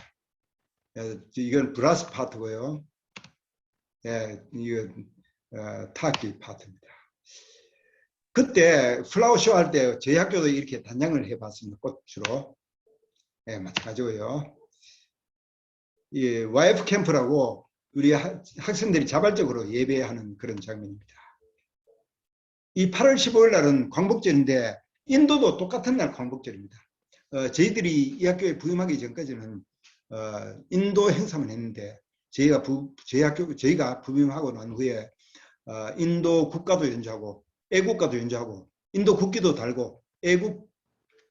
예, 이건 브라스 파트고요. 예, 이건 타키 파트입니다. 그때 플라워쇼 할 때 저희 학교도 이렇게 단장을 해봤습니다. 꽃으로. 예, 마찬가지고요. 이 YF 캠프라고 우리 학생들이 자발적으로 예배하는 그런 장면입니다. 이 8월 15일 날은 광복절인데 인도도 똑같은 날 광복절입니다. 저희들이 이 학교에 부임하기 전까지는 인도 행사만 했는데 저희가 부임하고 난 후에 인도 국가도 연주하고 애국가도 연주하고 인도 국기도 달고 애국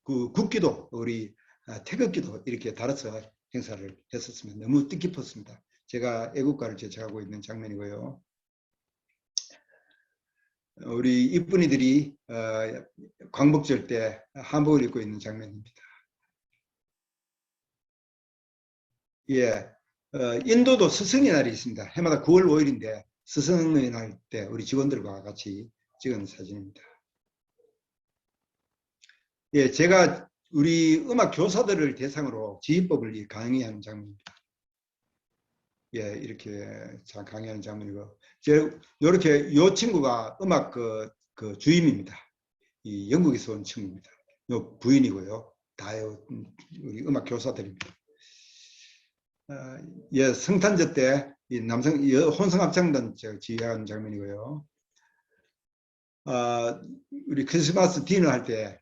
국기도 우리 태극기도 이렇게 달아서 행사를 했었습니다. 너무 뜻깊었습니다. 제가 애국가를 제작하고 있는 장면이고요. 우리 이쁜이들이 광복절 때 한복을 입고 있는 장면입니다. 예, 인도도 스승의 날이 있습니다. 해마다 9월 5일인데 스승의 날 때 우리 직원들과 같이 찍은 사진입니다. 예, 제가 우리 음악 교사들을 대상으로 지휘법을 강의하는 장면입니다. 예, 이렇게 강의하는 장면이고, 이렇게 이 친구가 음악 그 주임입니다. 이 영국에서 온 친구입니다. 요 부인이고요. 다 우리 음악 교사들입니다. 예, 성탄절 때 이 남성 혼성 합창단 지휘하는 장면이고요. 우리 크리스마스 디너 할 때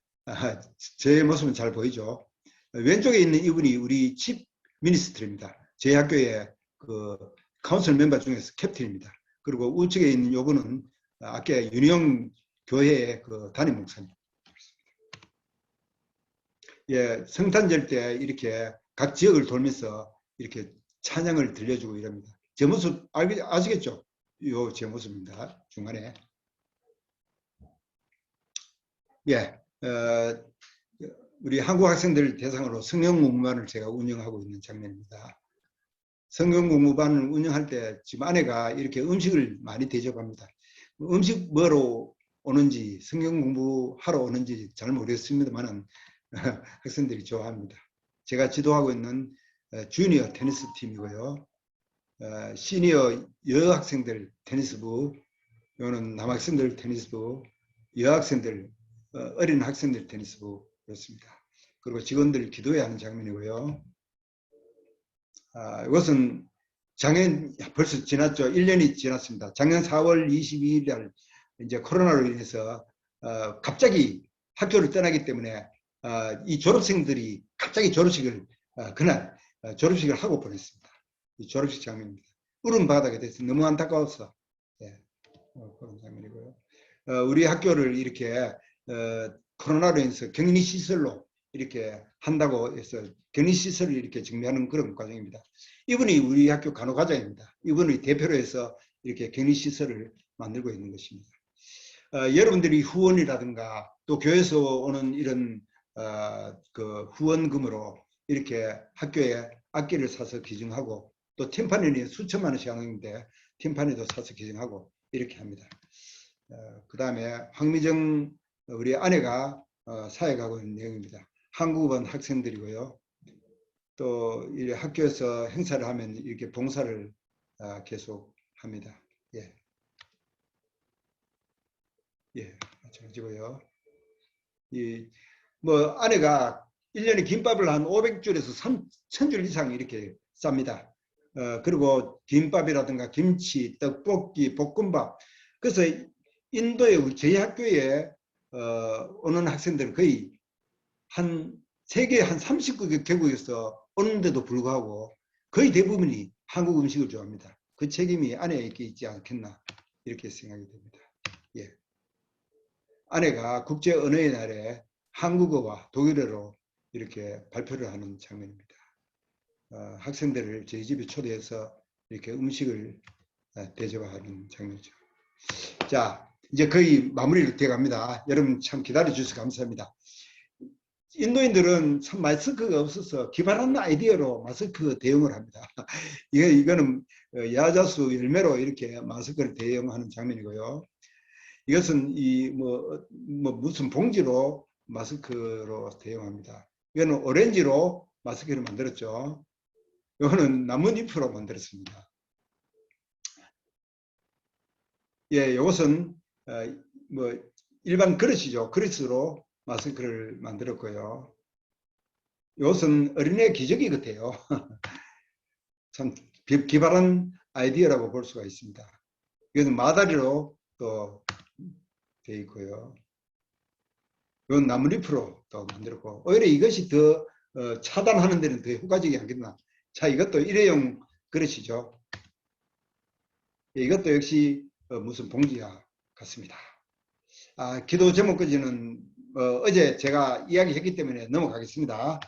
제 모습은 잘 보이죠. 왼쪽에 있는 이분이 우리 칩 미니스트입니다. 제 학교의 그 카운슬 멤버 중에서 캡틴입니다. 그리고 우측에 있는 이분은 아까 유니온 교회의 그 담임 목사님. 예, 성탄절 때 이렇게 각 지역을 돌면서 이렇게 찬양을 들려주고 이럽니다. 제 모습 아시겠죠? 요 제 모습입니다. 중간에. 예, 우리 한국 학생들 대상으로 성경 공부반을 제가 운영하고 있는 장면입니다. 성경 공부반을 운영할 때 지금 아내가 이렇게 음식을 많이 대접합니다. 음식 뭐로 오는지 성경 공부하러 오는지 잘 모르겠습니다만 학생들이 좋아합니다. 제가 지도하고 있는 주니어 테니스 팀이고요. 시니어 여학생들 테니스부, 이거는 남학생들 테니스부, 여학생들 어린 학생들 테니스부 그렇습니다. 그리고 직원들 기도회 하는 장면이고요. 이것은 작년 벌써 지났죠. 1년이 지났습니다. 작년 4월 22일 날 이제 코로나로 인해서 갑자기 학교를 떠나기 때문에 이 졸업생들이 갑자기 졸업식을 그날 졸업식을 하고 보냈습니다. 이 졸업식 장면입니다. 울음 바닥에 대해서 너무 안타까웠어. 예, 그런 장면이고요. 우리 학교를 이렇게 코로나로 인해서 격리시설로 이렇게 한다고 해서 격리시설을 이렇게 정비하는 그런 과정입니다. 이분이 우리 학교 간호과장입니다. 이분이 대표로 해서 이렇게 격리시설을 만들고 있는 것입니다. 여러분들이 후원이라든가 또 교회에서 오는 이런 그 후원금으로 이렇게 학교에 악기를 사서 기증하고 또 팀파니는 수천만 원씩 하는데 팀파니도 사서 기증하고 이렇게 합니다. 그 다음에 황미정 우리 아내가 사역하고 있는 내용입니다. 한국어반 학생들이고요. 또 이 학교에서 행사를 하면 이렇게 봉사를 계속 합니다. 예. 예, 마찬가지고요. 뭐 아내가 1년에 김밥을 한 500줄에서 3,000줄 이상 이렇게 쌉니다. 그리고 김밥이라든가 김치, 떡볶이, 볶음밥. 그래서 인도에 저희 학교에 오는 학생들은 거의 한 세계 한 39개국에서 오는데도 불구하고 거의 대부분이 한국 음식을 좋아합니다. 그 책임이 아내에게 있지 않겠나 이렇게 생각이 됩니다. 예. 아내가 국제 언어의 날에 한국어와 독일어로 이렇게 발표를 하는 장면입니다. 학생들을 저희 집에 초대해서 이렇게 음식을 대접하는 장면이죠. 자, 이제 거의 마무리로 되어 갑니다. 여러분 참 기다려 주셔서 감사합니다. 인도인들은 참 마스크가 없어서 기발한 아이디어로 마스크 대응을 합니다. 이거는 야자수 열매로 이렇게 마스크를 대응하는 장면이고요. 이것은 무슨 봉지로 마스크로 대응합니다. 이거는 오렌지로 마스크를 만들었죠. 이거는 나뭇잎으로 만들었습니다. 예, 이것은 일반 그릇이죠. 그릇으로 마스크를 만들었고요. 이것은 어린애 기저귀 같아요. 참 기발한 아이디어라고 볼 수가 있습니다. 이것은 마다리로 또 되어 있고요. 이건 나뭇잎으로 또 만들었고, 오히려 이것이 더 차단하는 데는 더 효과적이 않겠나. 자, 이것도 일회용 그릇이죠. 이것도 역시 무슨 봉지와 같습니다. 기도 제목까지는 어제 제가 이야기했기 때문에 넘어가겠습니다.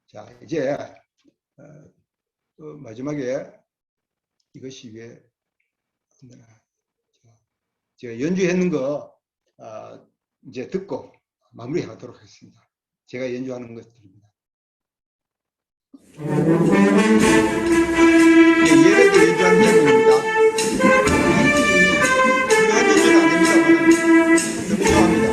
자, 이제 마지막에 이것이 왜 제가 연주했는 거 이제 듣고 마무리하도록 하겠습니다. 제가 연주하는 것들입니다. 예배 때 연주하는 장면입니다. 중요한 연주는 아닙니다만 너무 좋아합니다.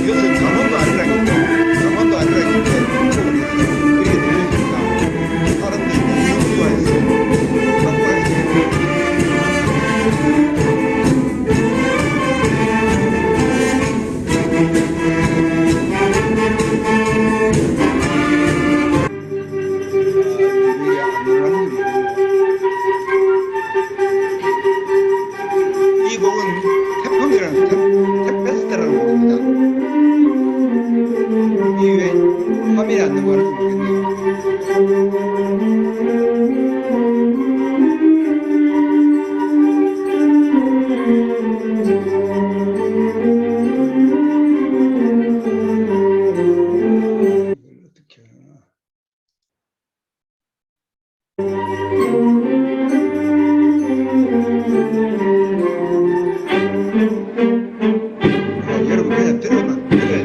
이것은 강원도 아니라니까. 강원도 아니라니까. 이렇게 들려주니까 사람들이 너무 좋아해서 한국에서 이게 안 나가는 게 이 곡은 태풍이라는 템페스트라는 곡입니다. 이 왜 화면이 안 넘어가는지 모르겠네요. 이걸 어떻게 하나. 여러분 그냥 들으면 들어요.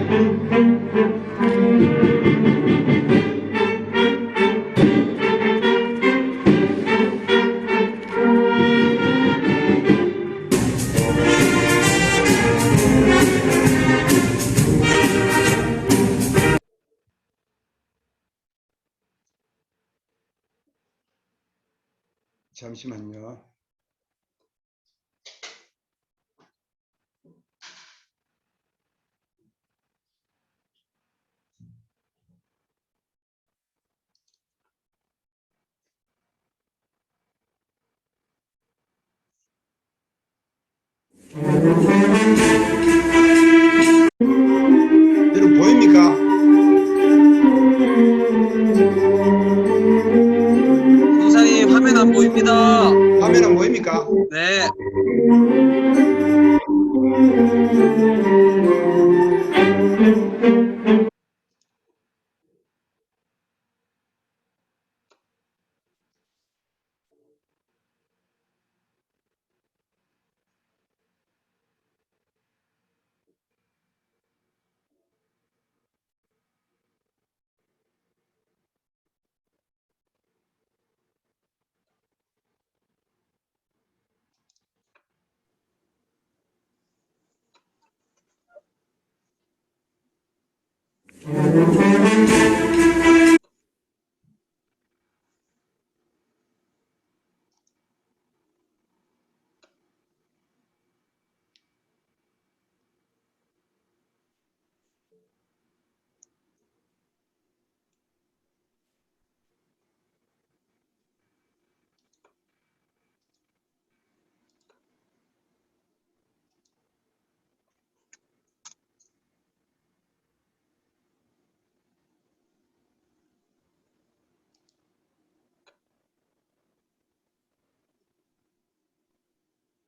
잠시만요. 여러분 보입니까?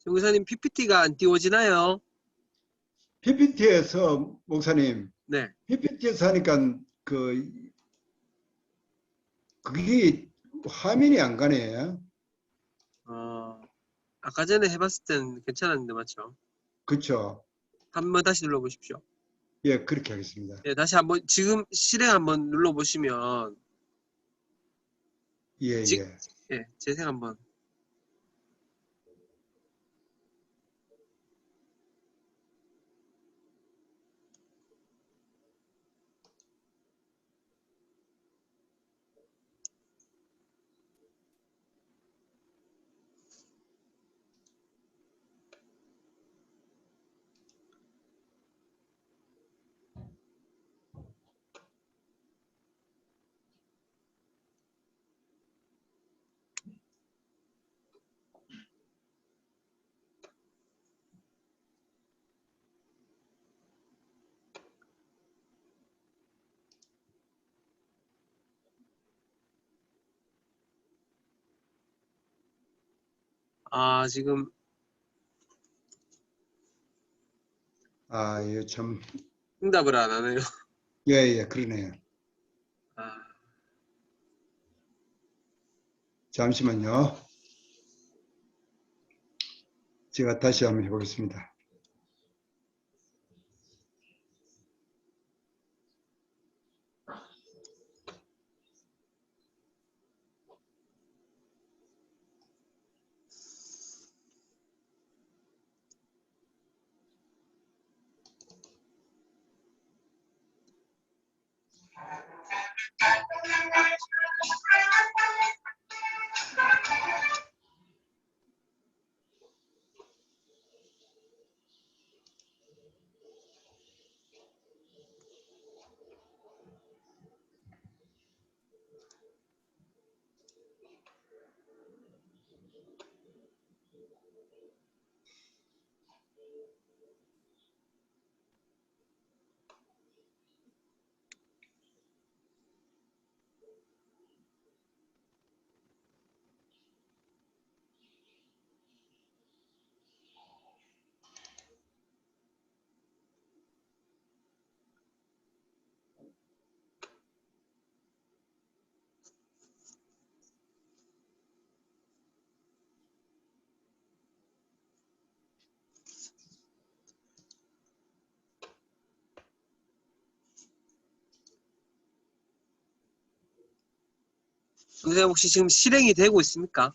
정교사님 PPT가 안 띄워지나요? PPT에서 목사님, 네. PPT에서 하니까 그게 화면이 안 가네. 아까 전에 해봤을 땐 괜찮았는데 맞죠? 그렇죠? 한번 다시 눌러보십시오. 예, 그렇게 하겠습니다. 네, 다시 한번 지금 실행 한번 눌러보시면 예, 지, 예. 예, 재생 한번. 지금 아, 예, 참. 응답을 안 하네요. 예, 예, 그러네요. 아, 잠시만요. 제가 다시 한번 해보겠습니다. 선생님 혹시 지금 실행이 되고 있습니까?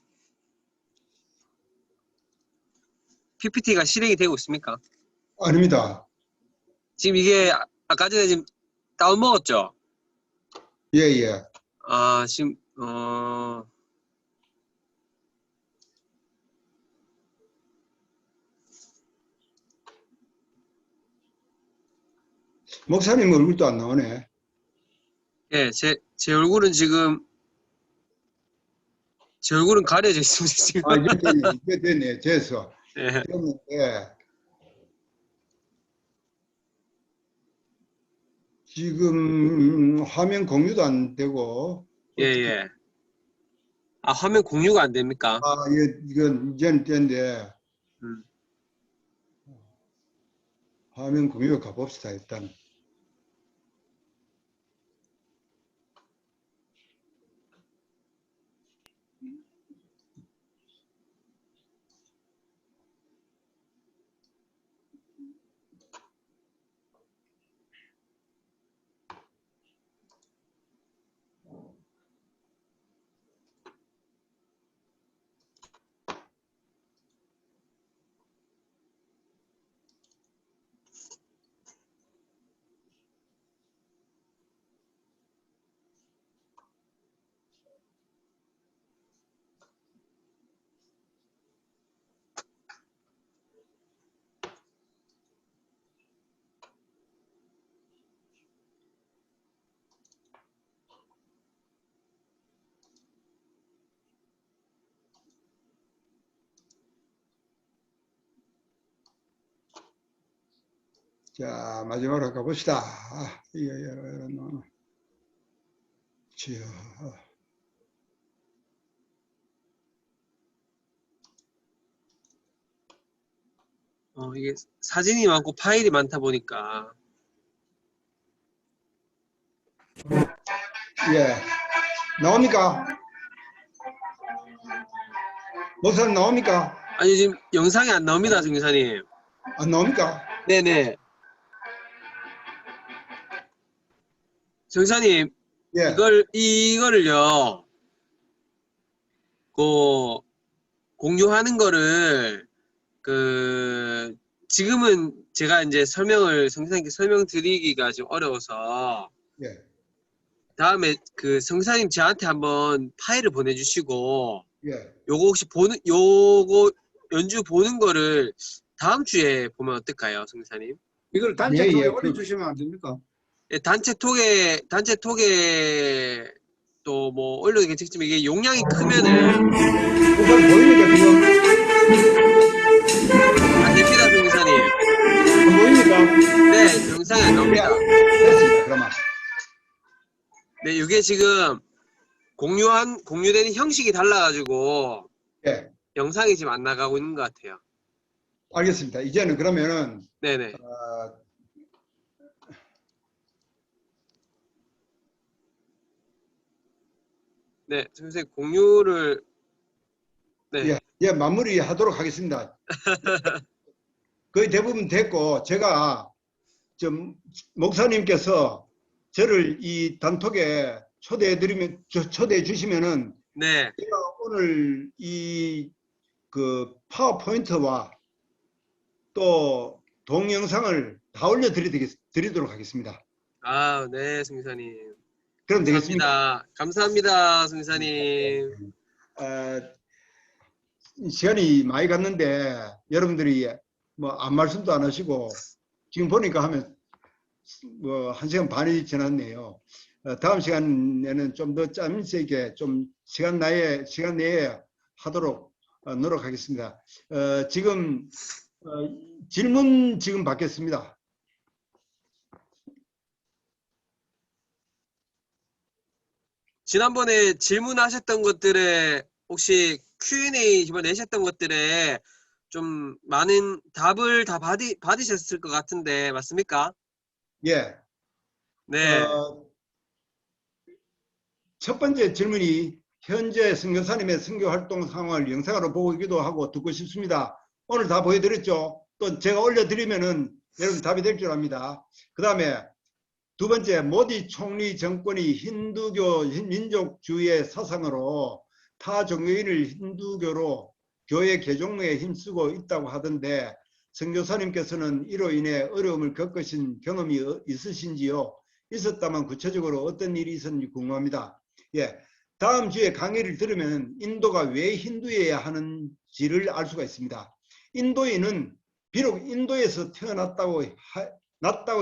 PPT가 실행이 되고 있습니까? 아닙니다. 지금 이게 아까 전에 지금 다운 먹었죠? 예, 예. 지금 목사님 얼굴도 안 나오네. 예, 제 얼굴은 지금 제 얼굴은 가려져 있습니다 지금. 아, 이제 됐네. 이제 됐네. 됐어. 예, 됐는데, 지금 화면 공유도 안 되고, 예, 예. 화면 공유가 안 됩니까? 예, 이건 이제는 됐는데, 음. 화면 공유 가봅시다, 일단. 자, 마지막으로 가봅시다. 주여. 이게 사진이 많고 파일이 많다 보니까. 예. 나옵니까? 목사님 나옵니까? 아니, 지금 영상이 안 나옵니다, 성교사님. 안 나옵니까? 네네. 성교사님, 예. 이거를요, 공유하는 거를, 지금은 제가 이제 성교사님께 설명드리기가 좀 어려워서, 예. 다음에 성교사님 저한테 한번 파일을 보내주시고, 예. 요거 혹시 요거 연주 보는 거를 다음 주에 보면 어떨까요, 성교사님? 이걸 단체톡에 예, 예. 올려주시면 안 됩니까? 예, 단체톡에 또 뭐 올려도 괜찮지만 이게 용량이 크면은 목사님 보입니까, 지금? 안 됩니다, 성교사님. 안 보입니까? 네, 영상이 안 나옵니다. 됐습니다, 그러면. 네, 이게 지금 공유되는 형식이 달라가지고 예. 영상이 지금 안 나가고 있는 것 같아요. 알겠습니다. 이제는 그러면은, 네네. 네, 선생님 공유를 네. 예, 예, 마무리하도록 하겠습니다. 거의 대부분 됐고, 제가 좀 목사님께서 저를 이 단톡에 초대해 주시면은 네. 제가 오늘 이 파워포인트와 또 동영상을 다 올려드리도록 하겠습니다. 아, 네, 성교사님. 그럼 되겠습니다. 감사합니다, 성교사님. 시간이 많이 갔는데 여러분들이 뭐 아무 말씀도 안 하시고 지금 보니까 하면 뭐 1시간 반이 지났네요. 다음 시간에는 좀 더 짜임새 있게 좀 시간 내에 하도록 노력하겠습니다. 지금 질문 지금 받겠습니다. 지난번에 질문하셨던 것들에 혹시 Q&A 이번에 내셨던 것들에 좀 많은 답을 다 받으셨을 것 같은데 맞습니까? 예. 네. 첫 번째 질문이 현재 선교사님의 선교 활동 상황을 영상으로 보기도 하고 듣고 싶습니다. 오늘 다 보여드렸죠. 또 제가 올려드리면은 여러분 답이 될 줄 압니다. 그 다음에 두 번째, 모디 총리 정권이 힌두교 민족주의의 사상으로 타 종교인을 힌두교로 교회 개종에 힘쓰고 있다고 하던데 선교사님께서는 이로 인해 어려움을 겪으신 경험이 있으신지요? 있었다면 구체적으로 어떤 일이 있었는지 궁금합니다. 예, 다음 주에 강의를 들으면 인도가 왜 힌두여야 하는지를 알 수가 있습니다. 인도인은 비록 인도에서 태어났다고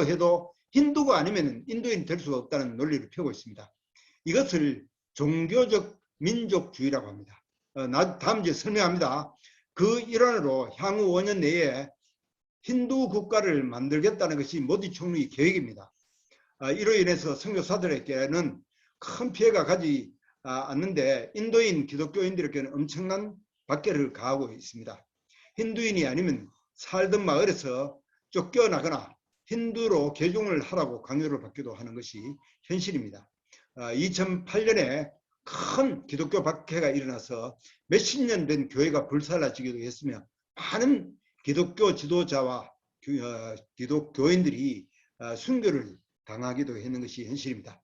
해도 힌두가 아니면 인도인이 될 수가 없다는 논리를 펴고 있습니다. 이것을 종교적 민족주의라고 합니다. 다음 주에 설명합니다. 그 일환으로 향후 5년 내에 힌두 국가를 만들겠다는 것이 모디 총리 계획입니다. 이로 인해서 선교사들에게는 큰 피해가 가지 않는데 인도인 기독교인들에게는 엄청난 박해를 가하고 있습니다. 힌두인이 아니면 살던 마을에서 쫓겨나거나 힌두로 개종을 하라고 강요를 받기도 하는 것이 현실입니다. 2008년에 큰 기독교 박해가 일어나서 몇십 년 된 교회가 불살라지기도 했으며 많은 기독교 지도자와 기독교인들이 순교를 당하기도 했는 것이 현실입니다.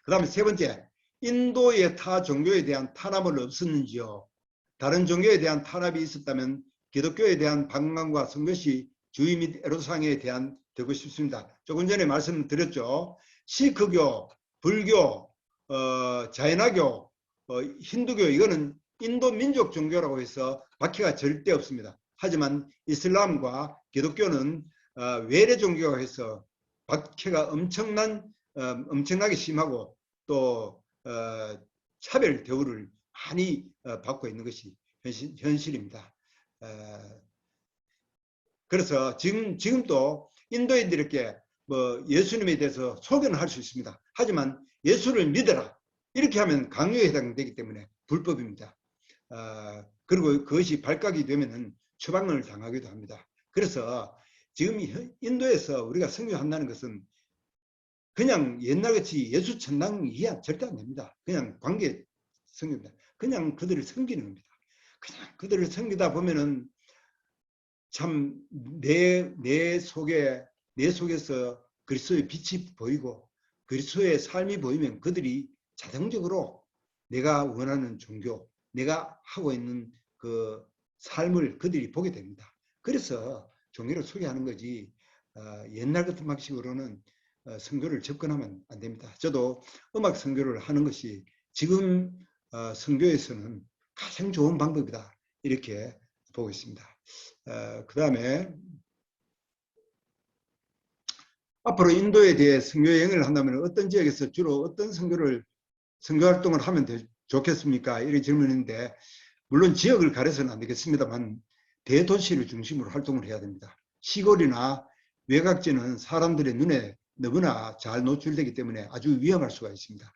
그 다음에 세 번째, 인도의 타 종교에 대한 탄압은 없었는지요? 다른 종교에 대한 탄압이 있었다면 기독교에 대한 반감과 선교시 주의 및 애로사항에 대한 듣고 싶습니다. 조금 전에 말씀드렸죠. 시크교, 불교, 자이나교, 힌두교 이거는 인도 민족 종교라고 해서 박해가 절대 없습니다. 하지만 이슬람과 기독교는 외래 종교가 해서 박해가 엄청나게 심하고 또 차별 대우를 많이 받고 있는 것이 현실입니다. 그래서 지금도 인도인들에게 뭐 예수님에 대해서 소견을 할 수 있습니다. 하지만 예수를 믿어라 이렇게 하면 강요에 해당되기 때문에 불법입니다. 그리고 그것이 발각이 되면은 처방을 당하기도 합니다. 그래서 지금 인도에서 우리가 선교한다는 것은 그냥 옛날같이 예수 천당 이해 절대 안 됩니다. 그냥 관계 선교입니다. 그냥 그들을 섬기는 겁니다. 그냥 그들을 섬기다 보면은 참 내 속에서 그리스도의 빛이 보이고 그리스도의 삶이 보이면 그들이 자동적으로 내가 원하는 종교, 내가 하고 있는 그 삶을 그들이 보게 됩니다. 그래서 종교를 소개하는 거지 옛날 같은 방식으로는 선교를 접근하면 안 됩니다. 저도 음악 선교를 하는 것이 지금 선교에서는 가장 좋은 방법이다 이렇게 보고 있습니다. 그 다음에 앞으로 인도에 대해 선교 여행을 한다면 어떤 지역에서 주로 어떤 선교 활동을 하면 좋겠습니까? 이런 질문인데 물론 지역을 가려서는 안 되겠습니다만 대도시를 중심으로 활동을 해야 됩니다. 시골이나 외곽지는 사람들의 눈에 너무나 잘 노출되기 때문에 아주 위험할 수가 있습니다.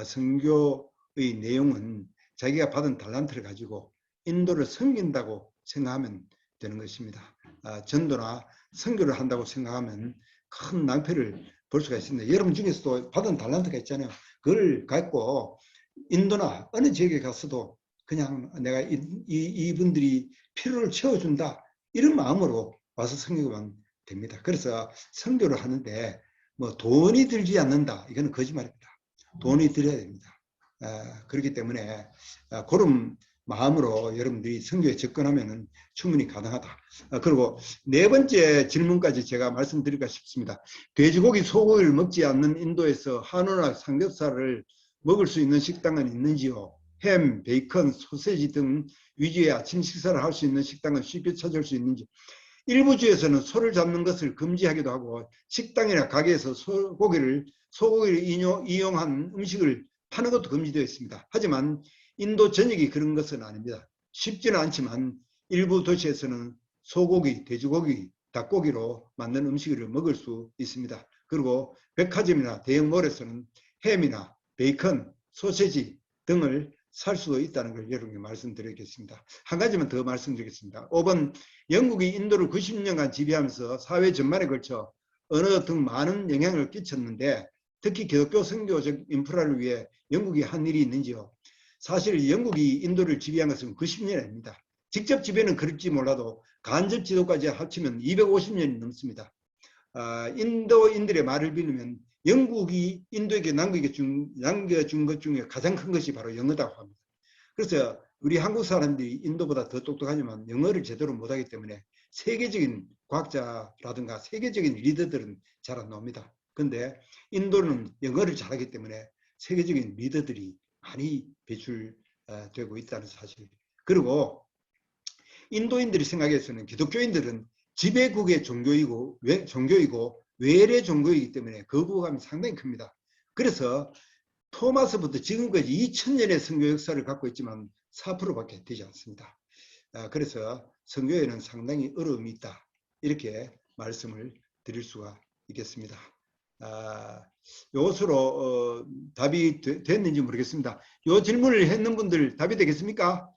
선교의 내용은 자기가 받은 달란트를 가지고 인도를 섬긴다고 생각하면 되는 것입니다. 전도나 선교를 한다고 생각하면 큰 낭패를 볼 수가 있습니다. 여러분 중에서도 받은 달란트가 있잖아요. 그걸 갖고 인도나 어느 지역에 가서도 그냥 내가 이분들이 필요를 채워준다 이런 마음으로 와서 섬기면 됩니다. 그래서 선교를 하는데 뭐 돈이 들지 않는다 이거는 거짓말입니다. 돈이 들어야 됩니다. 그렇기 때문에 그런 마음으로 여러분들이 선교에 접근하면 충분히 가능하다. 그리고 네 번째 질문까지 제가 말씀드릴까 싶습니다. 돼지고기, 소고기를 먹지 않는 인도에서 한우나 삼겹살을 먹을 수 있는 식당은 있는지요? 햄, 베이컨, 소세지 등 위주의 아침 식사를 할 수 있는 식당은 쉽게 찾을 수 있는지. 일부 주에서는 소를 잡는 것을 금지하기도 하고 식당이나 가게에서 소고기를 이용한 음식을 파는 것도 금지되어 있습니다. 하지만 인도 전역이 그런 것은 아닙니다. 쉽지는 않지만 일부 도시에서는 소고기, 돼지고기, 닭고기로 만든 음식을 먹을 수 있습니다. 그리고 백화점이나 대형몰에서는 햄이나 베이컨, 소세지 등을 살 수도 있다는 걸 여러분께 말씀드리겠습니다. 한 가지만 더 말씀드리겠습니다. 5번, 영국이 인도를 90년간 지배하면서 사회 전반에 걸쳐 언어 등 많은 영향을 끼쳤는데 특히 기독교 선교적 인프라를 위해 영국이 한 일이 있는지요? 사실 영국이 인도를 지배한 것은 90년이 아닙니다. 직접 지배는 그럴지 몰라도 간접 지도까지 합치면 250년이 넘습니다. 인도인들의 말을 빌리면 영국이 인도에게 남겨준 것 중에 가장 큰 것이 바로 영어라고 합니다. 그래서 우리 한국 사람들이 인도보다 더 똑똑하지만 영어를 제대로 못하기 때문에 세계적인 과학자라든가 세계적인 리더들은 잘 안 나옵니다. 근데 인도는 영어를 잘하기 때문에 세계적인 리더들이 많이 배출되고 있다는 사실. 그리고 인도인들이 생각해서는 기독교인들은 지배국의 종교이고 외래 종교이기 때문에 거부감이 상당히 큽니다. 그래서 토마스부터 지금까지 2000년의 선교 역사를 갖고 있지만 4%밖에 되지 않습니다. 그래서 선교에는 상당히 어려움이 있다. 이렇게 말씀을 드릴 수가 있겠습니다. 이것으로 답이 됐는지 모르겠습니다. 이 질문을 했는 분들 답이 되겠습니까?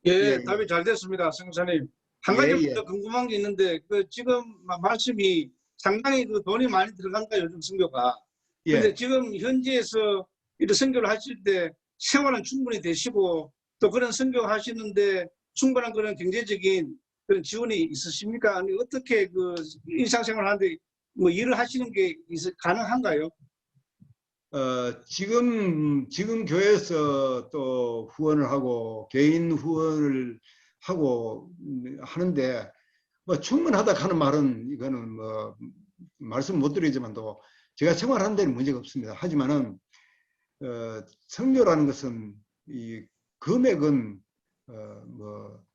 예, 답이 잘 됐습니다, 성사님. 한 가지 더 궁금한 게 있는데, 지금 말씀이 상당히 돈이 많이 들어간다, 요즘 선교가. 근데 지금 현지에서 이런 선교를 하실 때 생활은 충분히 되시고, 또 그런 선교 하시는데 충분한 그런 경제적인 그런 지원이 있으십니까? 아니, 어떻게 일상생활 하는데 뭐 일을 하시는 게 가능한가요? 지금 교회에서 또 후원을 하고 개인 후원을 하고 하는데 뭐 충분하다 하는 말은 이거는 뭐 말씀 못 드리지만도 제가 생활하는 데는 문제가 없습니다. 하지만은 선교라는 것은 이 금액은 뭐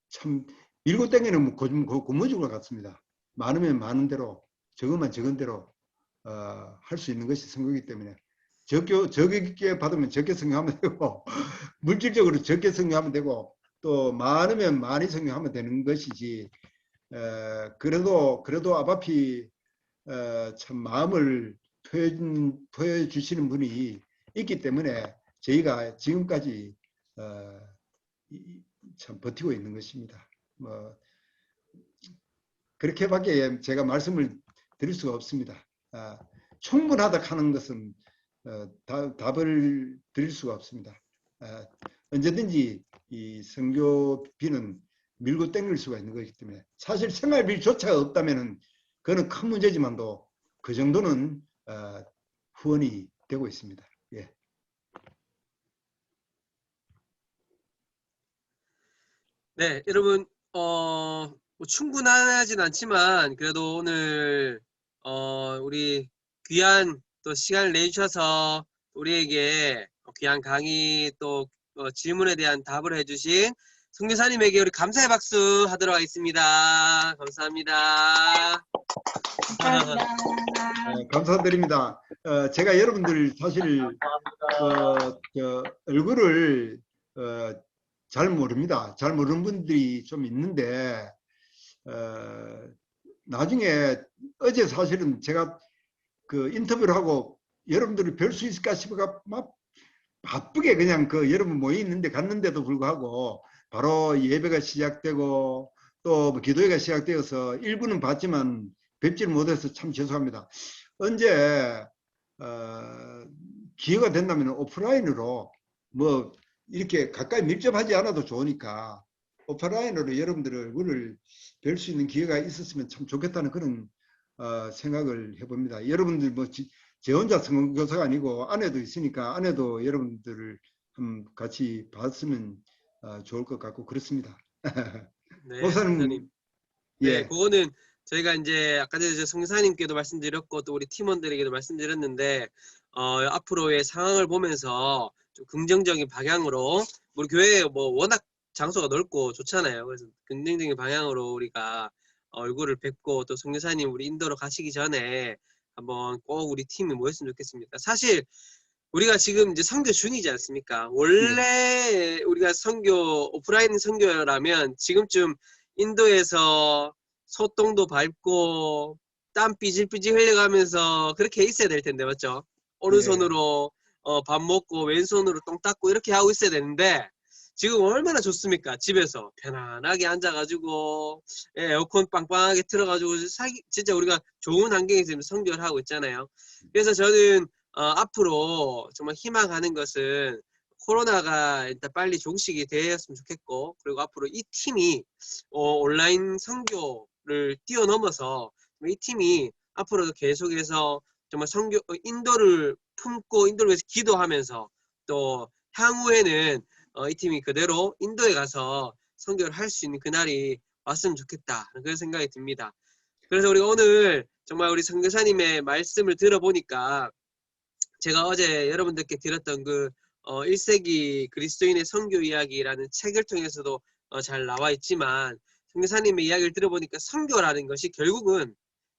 참 밀고 땡기는 뭐 고무줄 같습니다. 많으면 많은 대로 적으면 적은 대로 할 수 있는 것이 선교이기 때문에 적게 받으면 적게 선교하면 되고 물질적으로 적게 선교하면 되고 또 많으면 많이 선교하면 되는 것이지 그래도 아바피 참 마음을 표해 주시는 분이 있기 때문에 저희가 지금까지 참 버티고 있는 것입니다. 뭐 그렇게밖에 제가 말씀을 드릴 수가 없습니다. 충분하다 하는 것은 답을 드릴 수가 없습니다. 언제든지 이 선교비는 밀고 땡길 수가 있는 거기 때문에 사실 생활비조차 없다면은 그거는 큰 문제지만도 그 정도는 후원이 되고 있습니다. 예. 네, 여러분, 뭐 충분하진 않지만 그래도 오늘 우리 귀한 또 시간을 내주셔서 우리에게 귀한 강의 또 질문에 대한 답을 해주신 선교사님에게 우리 감사의 박수 하도록 하겠습니다. 감사합니다. 감사합니다. 감사드립니다. 제가 여러분들 사실 얼굴을 잘 모릅니다. 잘 모르는 분들이 좀 있는데 나중에 어제 사실은 제가 그 인터뷰를 하고 여러분들이 뵐 수 있을까 싶어가 막 바쁘게 그냥 그 여러분 모여 있는데 갔는데도 불구하고 바로 예배가 시작되고 또 기도회가 시작되어서 일부는 봤지만 뵙지를 못해서 참 죄송합니다. 언제 기회가 된다면 오프라인으로 뭐 이렇게 가까이 밀접하지 않아도 좋으니까 오프라인으로 여러분들 얼굴을 뵐 수 있는 기회가 있었으면 참 좋겠다는 그런 생각을 해봅니다. 여러분들 뭐 제 혼자 선교사가 아니고 아내도 있으니까 아내도 여러분들을 같이 봤으면 좋을 것 같고 그렇습니다. 네, 목사님, 선생님. 예. 네, 그거는 저희가 이제 아까 전에 성사님께도 말씀드렸고 또 우리 팀원들에게도 말씀드렸는데 앞으로의 상황을 보면서 좀 긍정적인 방향으로 우리 교회 뭐 워낙 장소가 넓고 좋잖아요. 그래서 긍정적인 방향으로 우리가 얼굴을 뵙고 또 성교사님 우리 인도로 가시기 전에 한번 꼭 우리 팀이 모였으면 좋겠습니다. 사실 우리가 지금 이제 선교 중이지 않습니까? 원래 우리가 선교 오프라인 선교라면 지금쯤 인도에서 소똥도 밟고 땀 삐질삐질 흘려가면서 그렇게 있어야 될 텐데 맞죠? 오른손으로 밥 먹고 왼손으로 똥 닦고 이렇게 하고 있어야 되는데 지금 얼마나 좋습니까? 집에서 편안하게 앉아가지고 에어컨 빵빵하게 틀어가지고 진짜 우리가 좋은 환경에서 지금 선교를 하고 있잖아요. 그래서 저는 앞으로 정말 희망하는 것은 코로나가 일단 빨리 종식이 되었으면 좋겠고 그리고 앞으로 이 팀이 온라인 선교를 뛰어넘어서 이 팀이 앞으로도 계속해서 정말 선교 인도를 품고 인도를 위해서 기도하면서 또 향후에는 이 팀이 그대로 인도에 가서 선교를 할 수 있는 그날이 왔으면 좋겠다 그런 생각이 듭니다. 그래서 우리가 오늘 정말 우리 선교사님의 말씀을 들어보니까 제가 어제 여러분들께 드렸던 그 1세기 그리스도인의 선교 이야기라는 책을 통해서도 잘 나와 있지만 선교사님의 이야기를 들어보니까 선교라는 것이 결국은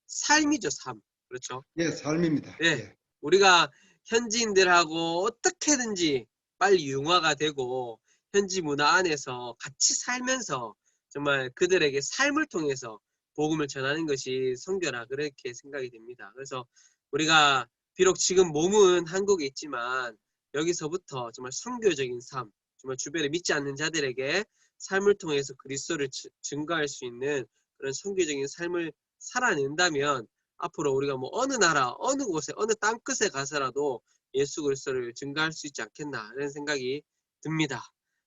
삶이죠, 삶. 그렇죠? 예, 삶입니다. 네. 예. 우리가 현지인들하고 어떻게든지 빨리 융화가 되고 현지 문화 안에서 같이 살면서 정말 그들에게 삶을 통해서 복음을 전하는 것이 선교라 그렇게 생각이 됩니다. 그래서 우리가 비록 지금 몸은 한국에 있지만 여기서부터 정말 선교적인 삶, 정말 주변에 믿지 않는 자들에게 삶을 통해서 그리스도를 증거할 수 있는 그런 선교적인 삶을 살아낸다면 앞으로 우리가 뭐 어느 나라, 어느 곳에, 어느 땅끝에 가서라도 예수 그리스도를 증거할 수 있지 않겠나 이런 생각이 듭니다.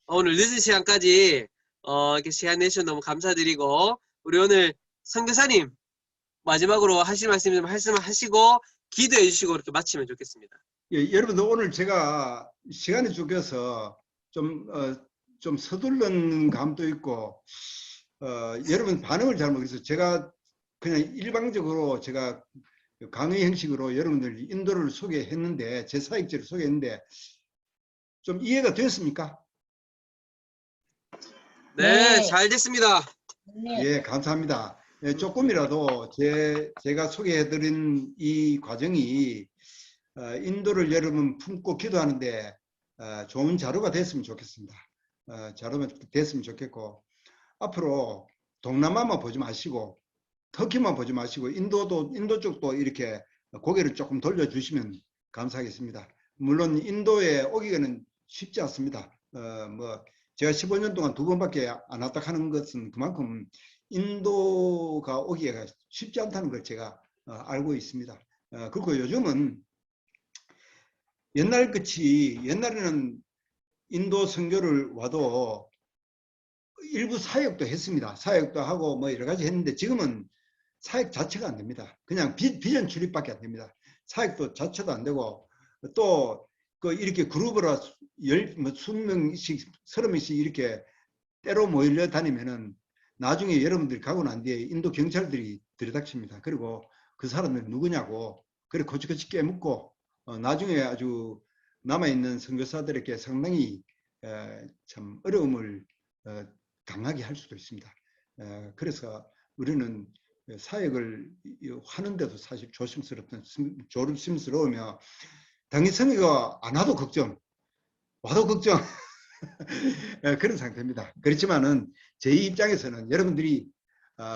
오늘 늦은 시간까지 이렇게 시간 내주셔서 너무 감사드리고 우리 오늘 선교사님 마지막으로 하실 말씀 좀 말씀하시고 기도해 주시고 이렇게 마치면 좋겠습니다. 예, 여러분들 오늘 제가 시간이 쫓겨서 좀 서두르는 감도 있고 여러분 반응을 잘 모르겠어요. 제가 그냥 일방적으로 제가 강의 형식으로 여러분들 인도를 소개했는데 제 사역지를 소개했는데 좀 이해가 되었습니까? 네, 네. 잘 됐습니다. 네. 예, 감사합니다. 예, 조금이라도 제가 소개해드린 이 과정이 인도를 여러분 품고 기도하는데 좋은 자료가 됐으면 좋겠습니다. 자료가 됐으면 좋겠고 앞으로 동남아만 보지 마시고 터키만 보지 마시고 인도 쪽도 이렇게 고개를 조금 돌려주시면 감사하겠습니다. 물론 인도에 오기는 쉽지 않습니다. 뭐 제가 15년 동안 2번밖에 안 왔다 하는 것은 그만큼 인도가 오기가 쉽지 않다는 걸 제가 알고 있습니다. 그리고 요즘은 옛날에는 인도 선교를 와도 일부 사역도 했습니다. 사역도 하고 뭐 여러 가지 했는데 지금은 사역 자체가 안 됩니다. 그냥 비전 출입밖에 안 됩니다. 사역도 자체도 안 되고 또 그 이렇게 그룹으로 20명씩 30명씩 이렇게 때로 모일려 다니면은 나중에 여러분들이 가고 난 뒤에 인도 경찰들이 들이닥칩니다. 그리고 그 사람들 누구냐고 그래 코치코치 깨묻고 나중에 아주 남아있는 선교사들에게 상당히 참 어려움을 당하게 할 수도 있습니다. 그래서 우리는 사역을 하는데도 사실 조심스러우며 당일성이가 안 와도 걱정, 와도 걱정 그런 상태입니다. 그렇지만은 제 입장에서는 여러분들이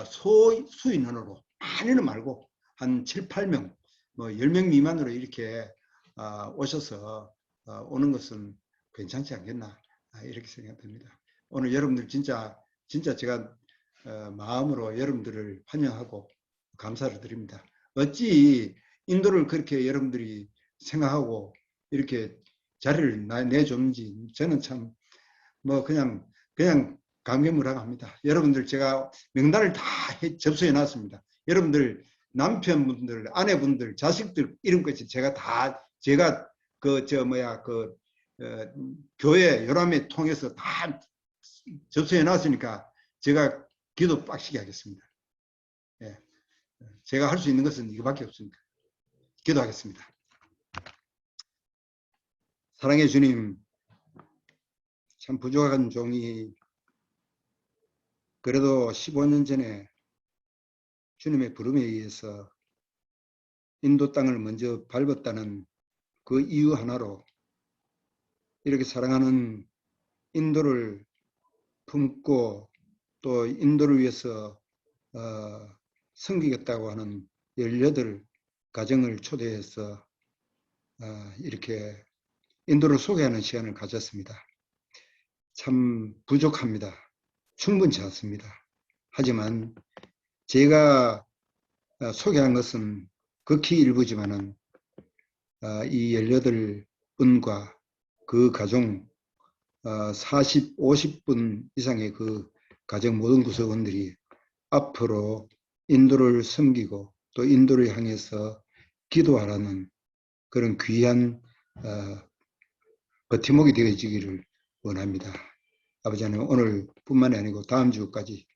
소수 인원으로 많이는 말고 한 7, 8명, 뭐 10명 미만으로 이렇게 오셔서 오는 것은 괜찮지 않겠나 이렇게 생각됩니다. 오늘 여러분들 진짜 제가 마음으로 여러분들을 환영하고 감사를 드립니다. 어찌 인도를 그렇게 여러분들이 생각하고 이렇게 자리를 내줬는지 저는 참 뭐 그냥 감개무량합니다. 여러분들 제가 명단을 다 접수해 놨습니다. 여러분들 남편분들, 아내분들, 자식들 이름까지 제가 교회 요람회 통해서 다 접수해 놨으니까 제가 기도 빡시게 하겠습니다. 예. 제가 할 수 있는 것은 이거밖에 없습니다. 기도하겠습니다. 사랑의 주님, 참 부족한 종이 그래도 15년 전에 주님의 부름에 의해서 인도 땅을 먼저 밟았다는 그 이유 하나로 이렇게 사랑하는 인도를 품고 또 인도를 위해서 섬기겠다고 하는 18 가정을 초대해서 이렇게 인도를 소개하는 시간을 가졌습니다. 참 부족합니다. 충분치 않습니다. 하지만 제가 소개한 것은 극히 일부지만은 이 18분과 그 가정 40, 50분 이상의 그 가정 모든 구성원들이 앞으로 인도를 섬기고 또 인도를 향해서 기도하라는 그런 귀한 버팀목이 되어지기를 원합니다. 아버지 하나님, 오늘뿐만이 아니고 다음 주까지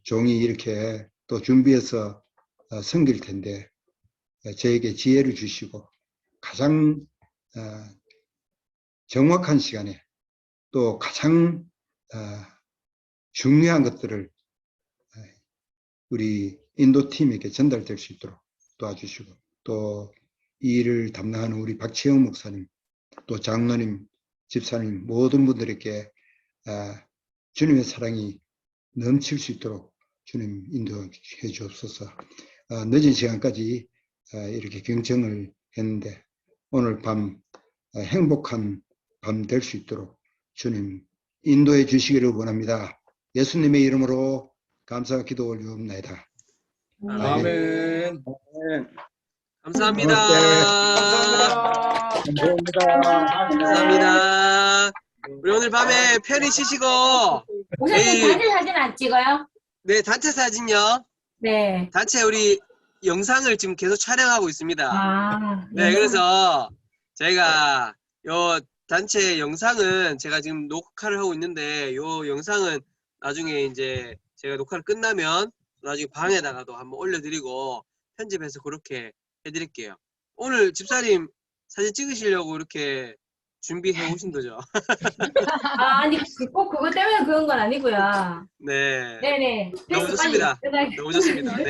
종이 이렇게 또 준비해서 섬길 텐데 저에게 지혜를 주시고 가장 정확한 시간에 또 가장 중요한 것들을 우리 인도팀에게 전달될 수 있도록 도와주시고 또 이 일을 담당하는 우리 박채영 목사님 또 장로님, 집사님 모든 분들에게 주님의 사랑이 넘칠 수 있도록 주님 인도해 주옵소서. 늦은 시간까지 이렇게 경청을 했는데 오늘 밤 행복한 밤 될 수 있도록 주님 인도해 주시기를 원합니다. 예수님의 이름으로 감사와 기도 올리옵나이다. 아멘. 감사합니다. 감사합니다. 우리 오늘 밤에 편히 쉬시고. 목사님 단체 사진 안 찍어요? 네, 단체 사진요. 네. 단체 우리 영상을 지금 계속 촬영하고 있습니다. 네, 네. 그래서 저희가 요 단체 영상은 제가 지금 녹화를 하고 있는데 요 영상은 나중에 이제 제가 녹화를 끝나면 나중에 방에다가도 한번 올려드리고 편집해서 그렇게 해드릴게요. 오늘 집사님 사진 찍으시려고 이렇게 준비해 오신 거죠? 아니 꼭 그거 때문에 그런 건 아니고요. 네. 네네. 너무 좋습니다. 너무 좋습니다. 네.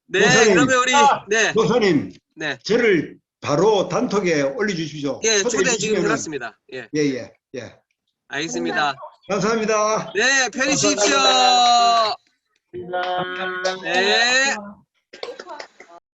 네, 목사님. 그러면 우리 네. 목사님, 네. 저를 바로 단톡에 올려주십시오. 예, 초대 지금 주시면은- 해놨습니다. 예. 예. 알겠습니다. 감사합니다. 네, 편히 쉬십시오. 네.